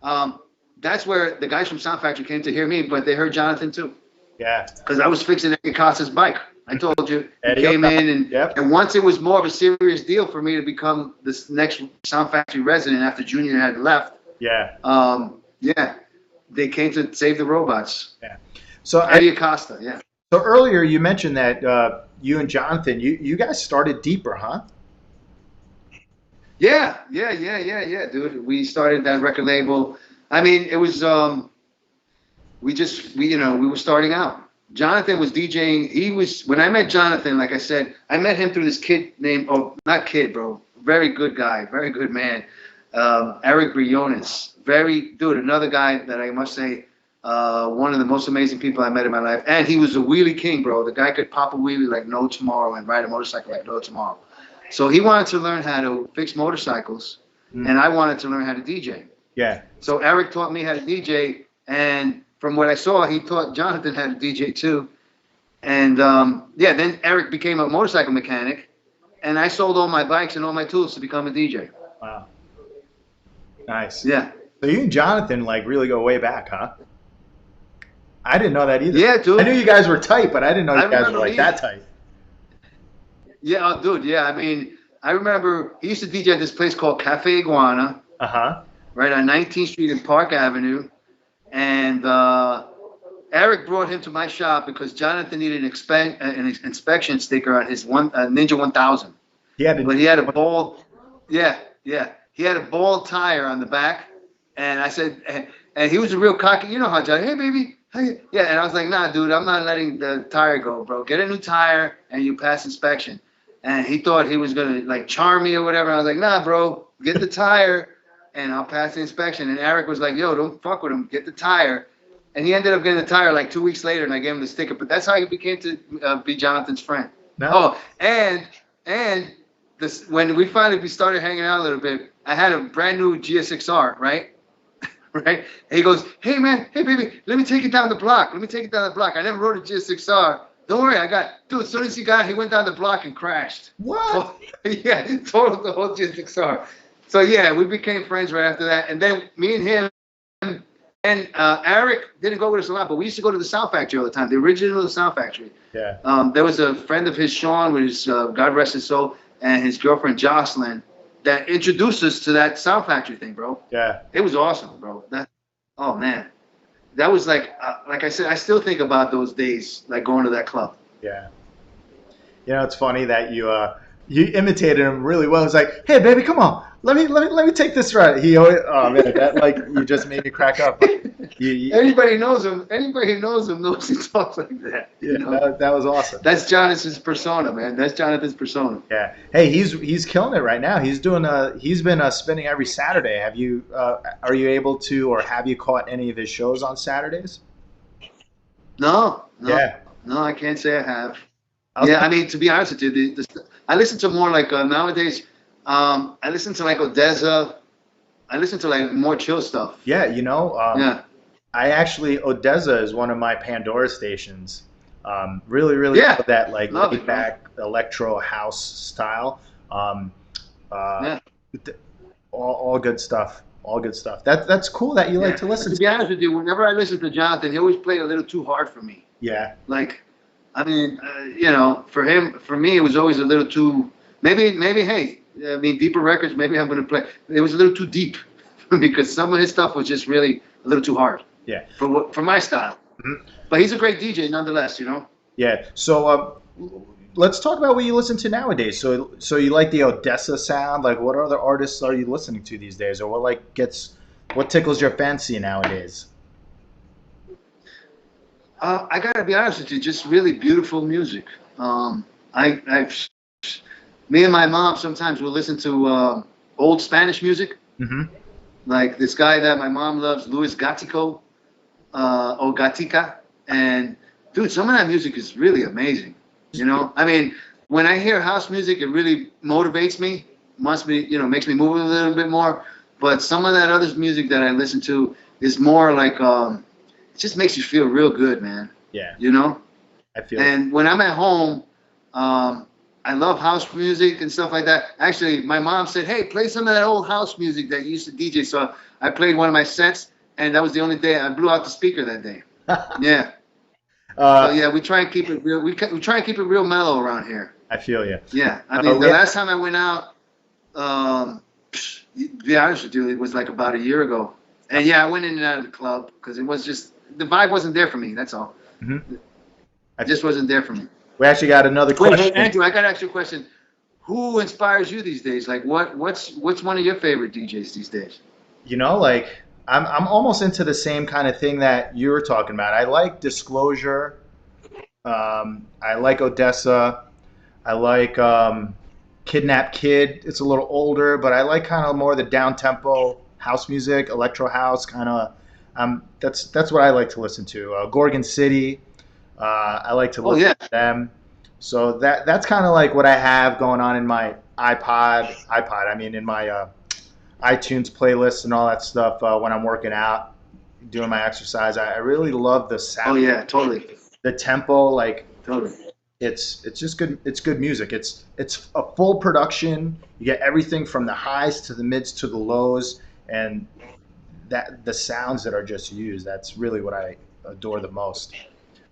um, that's where the guys from Sound Factory came to hear me, but they heard Jonathan too, Yeah. because I was fixing Eddie Acosta's bike. I told you he Eddie came Acosta. in, and Yep. and once it was more of a serious deal for me to become this next Sound Factory resident after Junior had left. Yeah. Yeah, they came to save the robots. Yeah. So Eddie Acosta, yeah. so earlier you mentioned that you and Jonathan, you guys started Deeper, huh? Yeah, dude. We started that record label. I mean, it was we were starting out. Jonathan was DJing. He was when I met Jonathan, like I said, I met him through this kid named not kid, bro. Very good guy, very good man. Eric Briones. Another guy that I must say, one of the most amazing people I met in my life. And he was a wheelie king, bro. The guy could pop a wheelie like no tomorrow and ride a motorcycle like no tomorrow. So he wanted to learn how to fix motorcycles, and I wanted to learn how to DJ. Yeah. So Eric taught me how to DJ, and from what I saw, he taught Jonathan how to DJ too. And then Eric became a motorcycle mechanic, and I sold all my bikes and all my tools to become a DJ. Wow. Nice. Yeah. So you and Jonathan like really go way back, huh? I didn't know that either. Yeah, dude. I knew you guys were tight, but I didn't know you guys were like that tight. Yeah, dude. Yeah, I mean, I remember he used to DJ at this place called Cafe Iguana. Uh-huh. Right on 19th Street and Park Avenue. And Eric brought him to my shop because Jonathan needed an inspection sticker on his Ninja 1000. But he had a bald, he had a bald tire on the back. And I said, and he was a real cocky, you know how John, hey, baby. Hey. Yeah, and I was like, nah, dude, I'm not letting the tire go, bro. Get a new tire and you pass inspection. And he thought he was going to, like, charm me or whatever. I was like, nah, bro, get the tire. And I'll pass the inspection. And Eric was like, yo, don't fuck with him. Get the tire. And he ended up getting the tire like 2 weeks later, and I gave him the sticker. But that's how he became to be Jonathan's friend. No. Oh, and when we finally started hanging out a little bit, I had a brand new GSXR, right? Right? And he goes, hey, man, hey, baby, let me take it down the block. I never rode a GSXR. Don't worry, dude, as soon as he went down the block and crashed. What? Yeah, totaled the whole GSXR. So, yeah, we became friends right after that. And then me and him and Eric didn't go with us a lot, but we used to go to the Sound Factory all the time, the original Sound Factory. Yeah. There was a friend of his, Sean, with his, God rest his soul, and his girlfriend, Jocelyn, that introduced us to that Sound Factory thing, bro. Yeah. It was awesome, bro. Oh, man. That was like I said, I still think about those days, like going to that club. Yeah. You know, it's funny that you imitated him really well. It's like, hey, baby, come on. Let me take this ride. He always, oh man, that like you just made me crack up. Anybody knows him. Anybody who knows him knows he talks like that. Yeah, you know? that was awesome. That's Jonathan's persona, man. That's Jonathan's persona. Yeah. Hey, he's killing it right now. He's been spinning every Saturday. Are you able to, or have you caught any of his shows on Saturdays? No. Yeah. No, I can't say I have. I mean, to be honest with you, I listen to more like nowadays. I listen to like Odessa. I listen to like more chill stuff. Yeah, you know. Yeah. I actually, Odessa is one of my Pandora stations. Really love that like laid back electro house style. All good stuff. All good stuff. That's cool that you like to listen to. To be honest with you, whenever I listen to Jonathan, he always played a little too hard for me. Yeah. Like, I mean, for me, it was always a little too. Maybe. Hey, I mean, deeper records. Maybe I'm going to play. It was a little too deep because some of his stuff was just really a little too hard. Yeah. For my style. Mm-hmm. But he's a great DJ nonetheless. You know. Yeah. So let's talk about what you listen to nowadays. So you like the Odessa sound? Like, what other artists are you listening to these days, or what tickles your fancy nowadays? I gotta be honest with you, just really beautiful music. Me and my mom sometimes will listen to old Spanish music. Mm-hmm. Like this guy that my mom loves, Luis Gatico, or Gatica, and dude, some of that music is really amazing. You know, I mean, when I hear house music, it really motivates me. Makes me move a little bit more. But some of that other music that I listen to is more like, it just makes you feel real good, man. Yeah. You know? I feel it. And when I'm at home, I love house music and stuff like that. Actually, my mom said, "Hey, play some of that old house music that you used to DJ." So I played one of my sets, and that was the only day I blew out the speaker that day. Yeah. So uh, yeah, we try and keep it real. We try and keep it real mellow around here. I feel you. Yeah. I mean, the We last time I went out, to be honest with you, it was like about a year ago. And yeah, I went in and out of the club because it was just the vibe wasn't there for me. That's all. Mhm. It just wasn't there for me. We actually got another Wait, question. hey, Andrew, I got to ask you a question. Who inspires you these days? Like, what's one of your favorite DJs these days? Like I'm almost into the same kind of thing that you were talking about. I like Disclosure. I like Odessa. I like Kidnap Kid. It's a little older, but I like kind of more the down tempo house music, electro house kind of. That's what I like to listen to. Gorgon City. I like to Oh listen yeah. to them. So that's kind of like what I have going on in my iPod. I mean, in my iTunes playlist and all that stuff when I'm working out, doing my exercise. I really love the Oh sound, yeah. Totally. the tempo. Like Totally. it's just good. It's good music. It's a full production. You get everything from the highs to the mids to the lows, and that the sounds that are just used. That's really what I adore the most.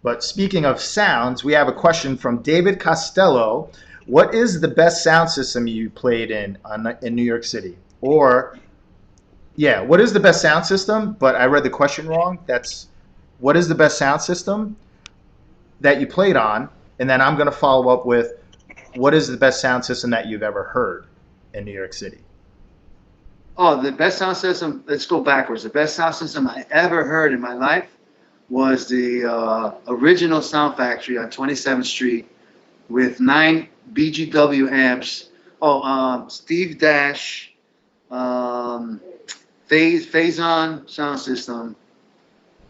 But speaking of sounds, we have a question from David Costello. What is the best sound system you played in New York City? Or yeah, what is the best sound system? But I read the question wrong. That's what is the best sound system that you played on? And then I'm going to follow up with what is the best sound system that you've ever heard in New York City? Oh, the best sound system. Let's go backwards. The best sound system I ever heard in my life was the original Sound Factory on 27th Street with 9 BGW amps. Oh, Steve Dash, um, Phazon sound system.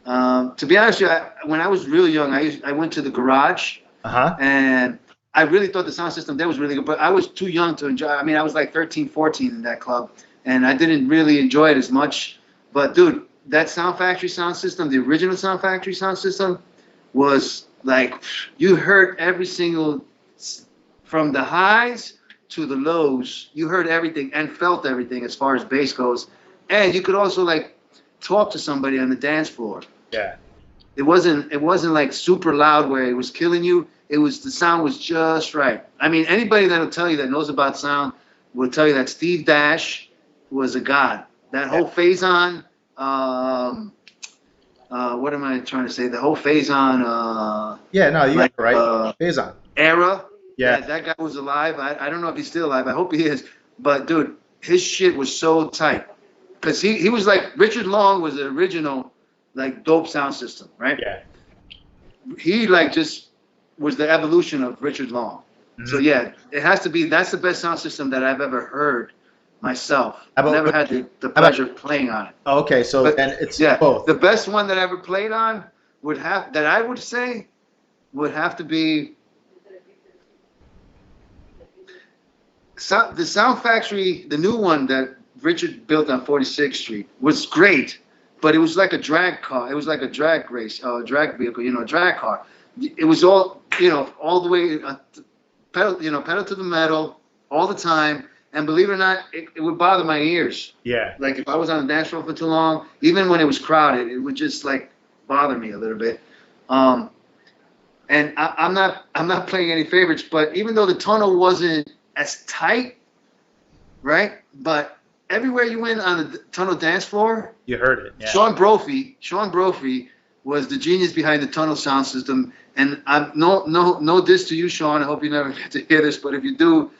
To be honest with you, when I was really young, I went to the garage Uh huh. and I really thought the sound system there was really good, but I was too young to enjoy. I mean, I was like 13, 14 in that club, and I didn't really enjoy it as much. But dude, that Sound Factory sound system, the original Sound Factory sound system, was like you heard every single from the highs to the lows. You heard everything and felt everything as far as bass goes, and you could also like talk to somebody on the dance floor. Yeah. It wasn't like super loud where it was killing you. It was the sound was just right. I mean, anybody that'll tell you that knows about sound will tell you that Steve Dash was a god. That whole Phazon, what am I trying to say? The whole Phazon, Yeah. No, you got like it right. Faison. era. Yeah, Yeah. that guy was alive. I don't know if he's still alive. I hope he is. But dude, his shit was so tight because he was like Richard Long was the original like dope sound system, right? Yeah. He like just was the evolution of Richard Long. So Mhm. yeah, it has to be. That's the best sound system that I've ever heard myself. How I've never about had the how about? pleasure of playing on it. Okay, so But then it's yeah, both. the best one that I ever played on would have that I would say would have to be the Sound Factory, the new one that Richard built on 46th Street was great, but it was like a drag car. It was like a drag race, drag vehicle, a drag car. It was all, all the way pedal to the metal all the time. And believe it or not, it would bother my ears. Yeah. Like if I was on the dance floor for too long, even when it was crowded, it would just like bother me a little bit. And I'm not playing any favorites, but even though the tunnel wasn't as tight, right? But everywhere you went on the tunnel dance floor, You heard it. Yeah. Sean Brophy was the genius behind the tunnel sound system. And I'm no diss to you, Sean. I hope you never get to hear this, but if you do,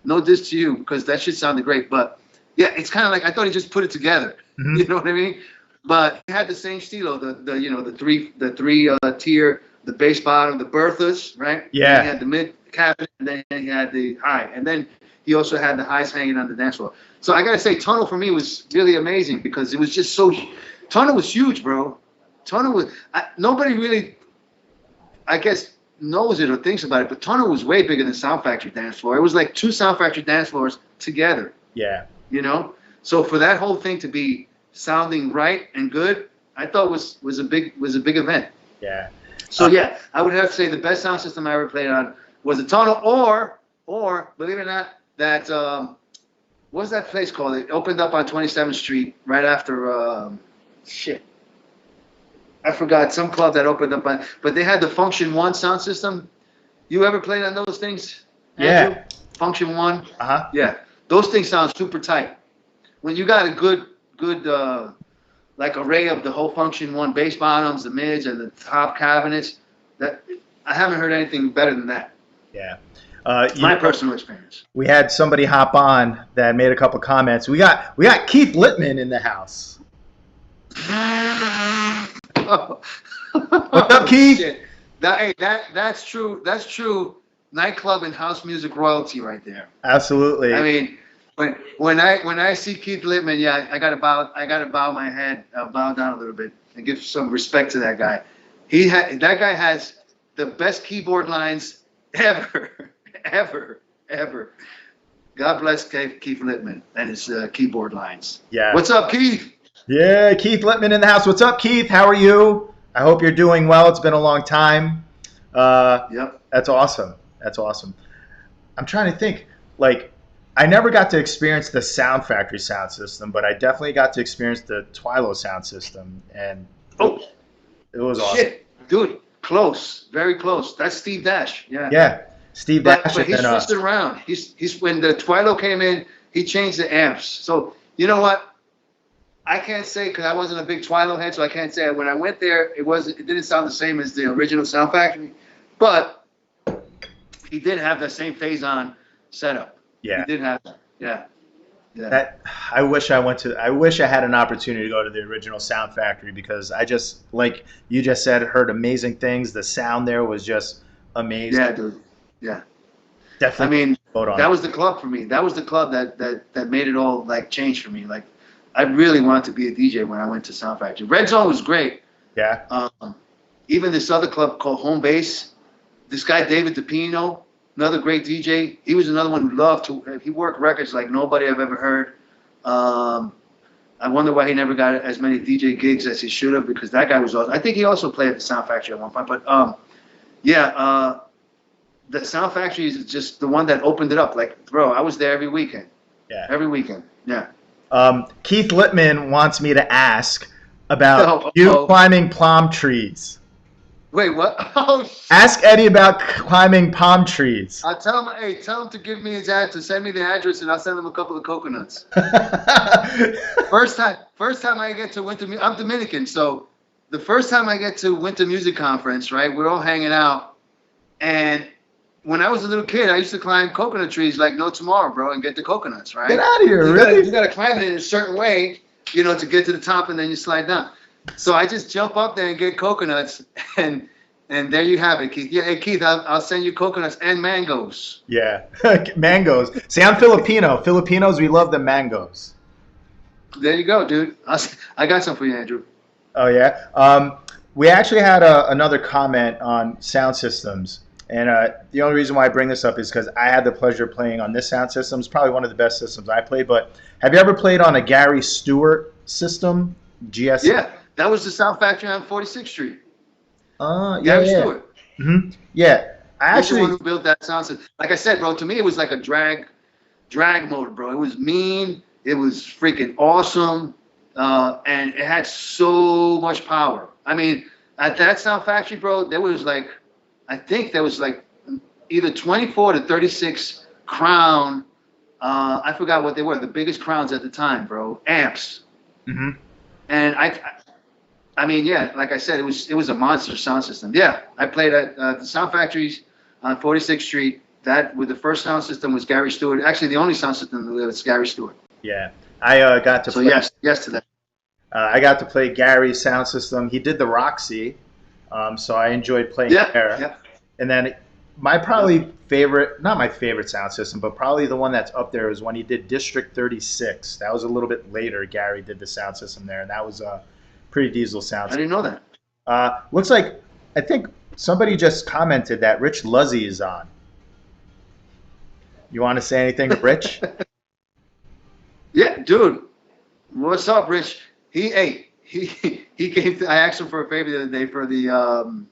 no diss to you because that shit sounded great. But yeah, it's kind of like I thought he just put it together. Mhm. You know what I mean? But he had the same stilo, the three tier, the bass bottom, the Berthas, right? Yeah. And he had the mid cabinet, and then he had the high, and then he also had the highs hanging on the dance floor. So I gotta say, Tunnel for me was really amazing because it was just so. Tunnel was huge, bro. Tunnel was nobody really, I guess, knows it or thinks about it, but Tunnel was way bigger than Sound Factory dance floor. It was like two Sound Factory dance floors together. Yeah. So for that whole thing to be sounding right and good, I thought was a big event. Yeah. So yeah, I would have to say the best sound system I ever played on was a tonal, or believe it or not, that what's that place called? It opened up on 27th Street right after shit. I forgot some club that opened up on, but they had the Function One sound system. You ever played on those things, Andrew? Yeah. Function One. Uh-huh. Yeah, those things sound super tight. When you got a good like array of the whole Function One bass bottoms, the mids, and the top cabinets, that I haven't heard anything better than that. Yeah. My personal experience. We had somebody hop on that made a couple comments. We got Keith Littman in the house. What's up, Keith? Shit. That's true. That's true. Nightclub and house music royalty right there. Absolutely. I mean, when I see Keith Littman, yeah, I gotta bow my head, bow down a little bit and give some respect to that guy. That guy has the best keyboard lines ever, ever. God bless Keith Littman and his keyboard lines. Yeah. What's up, Keith? Yeah, Keith Littman in the house. What's up, Keith? How are you? I hope you're doing well. It's been a long time. Yep. That's awesome. That's awesome. I'm trying to think. Like, I never got to experience the Sound Factory sound system, but I definitely got to experience the Twilo sound system, and it was awesome. Shit, dude, close, very close. That's Steve Dash. Yeah. Yeah, Steve Dash. But he switched it around. He's when the Twilo came in, he changed the amps. So you know what? I can't say because I wasn't a big Twilo head, so I can't say when I went there, it didn't sound the same as the original Sound Factory, but he did have that same phase on setup. Yeah, he did have that. Yeah. That I wish I had an opportunity to go to the original Sound Factory because I just, like you just said, heard amazing things. The sound there was just amazing. Yeah, dude. Yeah. Definitely. I mean, that was the club for me. That was the club that made it all like change for me. Like, I really wanted to be a DJ when I went to Sound Factory. Red Zone was great. Yeah. Even this other club called Home Base. This guy David DePino, another great DJ. He was another one who loved to. He worked records like nobody I've ever heard. I wonder why he never got as many DJ gigs as he should have because that guy was awesome. I think he also played at the Sound Factory at one point. But the Sound Factory is just the one that opened it up. Like, bro, I was there every weekend. Yeah. Every weekend. Yeah. Keith Littman wants me to ask about you climbing palm trees. Wait, what? Oh, shit. Ask Eddie about climbing palm trees. I'll tell him, hey, tell him to give me his address, send me the address, and I'll send him a couple of coconuts. First time I get to Winter Music, I'm Dominican, so the first time I get to Winter Music Conference, right, we're all hanging out, and when I was a little kid, I used to climb coconut trees like no tomorrow, bro, and get the coconuts, right? Get out of here, really? You got to climb it in a certain way, to get to the top, and then you slide down. So I just jump up there and get coconuts, and there you have it, Keith. Yeah, hey, Keith, I'll send you coconuts and mangoes. Yeah, mangoes. See, I'm Filipino. Filipinos, we love the mangoes. There you go, dude. I got some for you, Andrew. Oh, yeah? We actually had another comment on sound systems. And the only reason why I bring this up is because I had the pleasure of playing on this sound system. It's probably one of the best systems I played. But have you ever played on a Gary Stewart system? GS? Yeah, that was the Sound Factory on 46th Street. Gary Stewart. Mm-hmm. Yeah. He's the one who built that sound system. Like I said, bro, to me it was like a drag motor, bro. It was mean. It was freaking awesome. And it had so much power. I mean, at that Sound Factory, bro, I think there was like either 24 to 36 Crown. I forgot what they were. The biggest Crowns at the time, bro. Amps. Mm-hmm. And I mean, yeah, like I said, it was a monster sound system. Yeah, I played at the Sound Factories on 46th Street. That with the first sound system was Gary Stewart. Actually, the only sound system that was Gary Stewart. Yeah, I got to. So play, yes to that. I got to play Gary's sound system. He did the Roxy, so I enjoyed playing there. Yeah. And then my probably favorite, not my favorite sound system, but probably the one that's up there is when he did District 36. That was a little bit later. Gary did the sound system there, and that was a pretty diesel sound system. I didn't know that. Looks like, I think somebody just commented that Rich Luzzy is on. You want to say anything to Rich? Yeah, dude. What's up, Rich? He came. I asked him for a favor the other day for the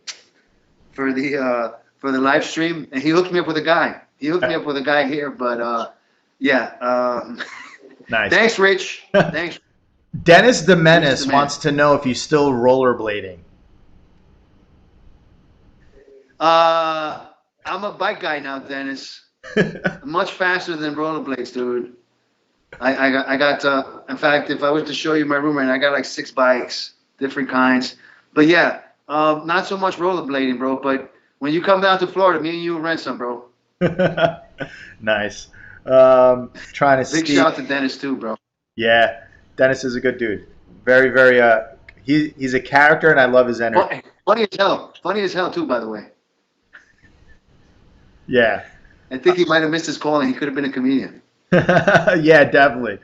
for the live stream, and he hooked me up with a guy. He hooked me up with a guy here, but yeah. Nice. Thanks, Rich. Thanks. Dennis the Menace wants to know if you're still rollerblading. I'm a bike guy now, Dennis. Much faster than rollerblades, dude. I got in fact, if I was to show you my room right now, I got like 6 bikes, different kinds. But yeah, not so much rollerblading, bro. But when you come down to Florida, me and you will rent some, bro. Nice. Trying to Big shout out to Dennis too, bro. Yeah, Dennis is a good dude. Very, very. He's a character, and I love his energy. Funny as hell. Funny as hell too, by the way. Yeah. I think he might have missed his call, and he could have been a comedian. Yeah, definitely.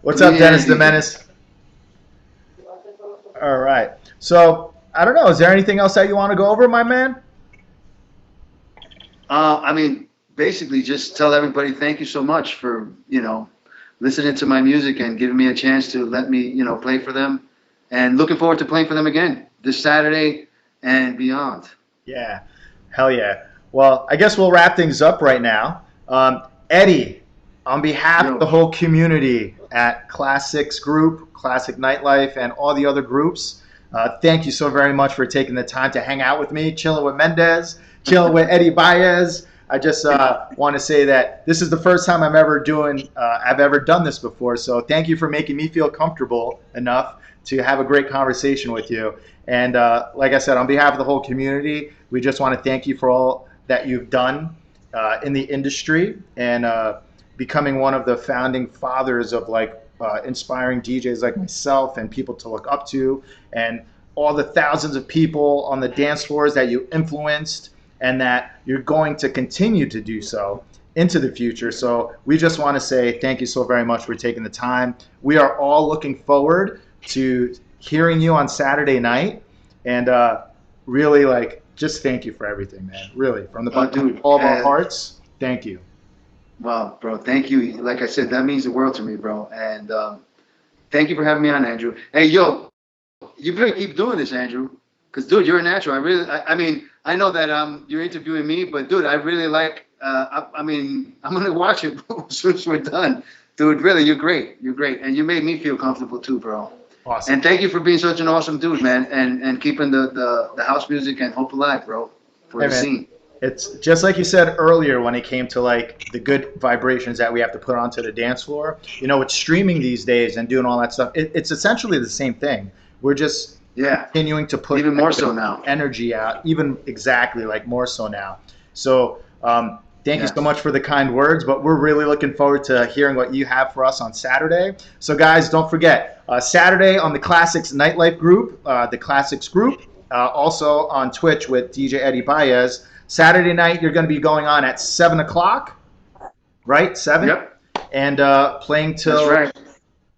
What's up, Dennis the Menace? All right. So I don't know. Is there anything else that you want to go over, my man? I mean, basically, just tell everybody thank you so much for listening to my music and giving me a chance to let me play for them, and looking forward to playing for them again this Saturday and beyond. Yeah, hell yeah. Well, I guess we'll wrap things up right now. Eddie, on behalf of the whole community at Classics Group, Classic Nightlife, and all the other groups, thank you so very much for taking the time to hang out with me, chilling with Mendez, chilling with Eddie Baez. I just want to say that this is the first time I've ever done this before. So thank you for making me feel comfortable enough to have a great conversation with you. And like I said, on behalf of the whole community, we just want to thank you for all that you've done in the industry, and becoming one of the founding fathers of inspiring DJs like myself and people to look up to, and all the thousands of people on the dance floors that you influenced, and that you're going to continue to do so into the future. So we just want to say thank you so very much for taking the time. We are all looking forward to hearing you on Saturday night, and really just thank you for everything, man. Really, from the bottom of all of our hearts, thank you. Well, bro, thank you. Like I said, that means the world to me, bro. And thank you for having me on, Andrew. Hey, yo, you better keep doing this, Andrew. Because, dude, you're a natural. I mean, I know that you're interviewing me, but, dude, I really like, I'm going to watch it as soon as we're done. Dude, really, you're great. You're great. And you made me feel comfortable, too, bro. Awesome. And thank you for being such an awesome dude, man, and keeping the house music and hope alive, bro, for the scene. It's just like you said earlier when it came to the good vibrations that we have to put onto the dance floor. With streaming these days and doing all that stuff, it's essentially the same thing. We're just continuing to put even more so now energy out, even exactly more so now. So thank you so much for the kind words, but we're really looking forward to hearing what you have for us on Saturday. So guys, don't forget, Saturday on the Classics Nightlife group, the Classics group, also on Twitch with DJ Eddie Baez. Saturday night, you're going to be going on at 7 o'clock, right? 7? Yep. And playing till, that's right.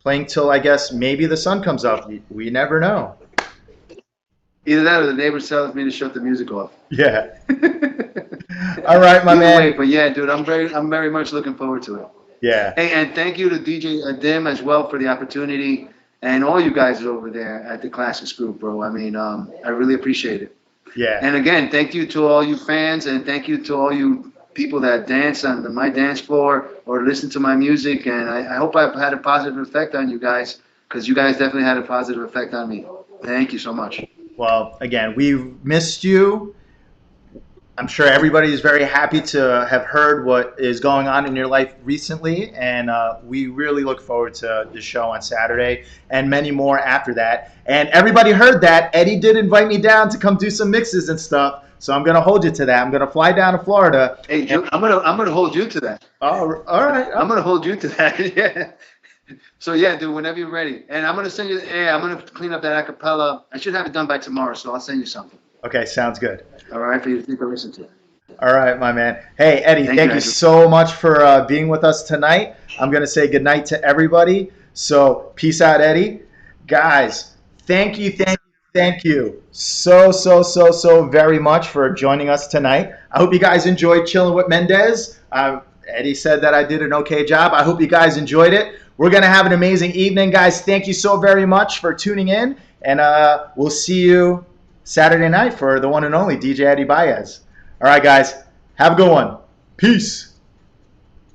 Playing till, I guess, maybe the sun comes up. We never know. Either that or the neighbor tells me to shut the music off. Yeah. All right, my man. Way, but yeah, dude, I'm very much looking forward to it. Yeah. Hey, and thank you to DJ Dim as well for the opportunity, and all you guys over there at the Classics Group, bro. I mean, I really appreciate it. Yeah. And again, thank you to all you fans, and thank you to all you people that dance on my dance floor or listen to my music. And I hope I've had a positive effect on you guys, because you guys definitely had a positive effect on me. Thank you so much. Well, again, we've missed you. I'm sure everybody is very happy to have heard what is going on in your life recently, and we really look forward to the show on Saturday and many more after that. And everybody heard that Eddie did invite me down to come do some mixes and stuff, so I'm gonna hold you to that. I'm gonna fly down to Florida. Hey, I'm gonna hold you to that. Oh, all right. I'm gonna hold you to that. Yeah. So yeah, dude, whenever you're ready, and I'm gonna send you. Yeah, I'm gonna clean up that acapella. I should have it done by tomorrow, so I'll send you something. Okay, sounds good. All right, for you to take a listen to. All right, my man. Hey, Eddie, thank you so much for being with us tonight. I'm going to say goodnight to everybody. So peace out, Eddie. Guys, thank you so very much for joining us tonight. I hope you guys enjoyed Chilling with Mendez. Eddie said that I did an okay job. I hope you guys enjoyed it. We're going to have an amazing evening, guys. Thank you so very much for tuning in, and we'll see you Saturday night for the one and only DJ Eddie Baez. All right, guys. Have a good one. Peace.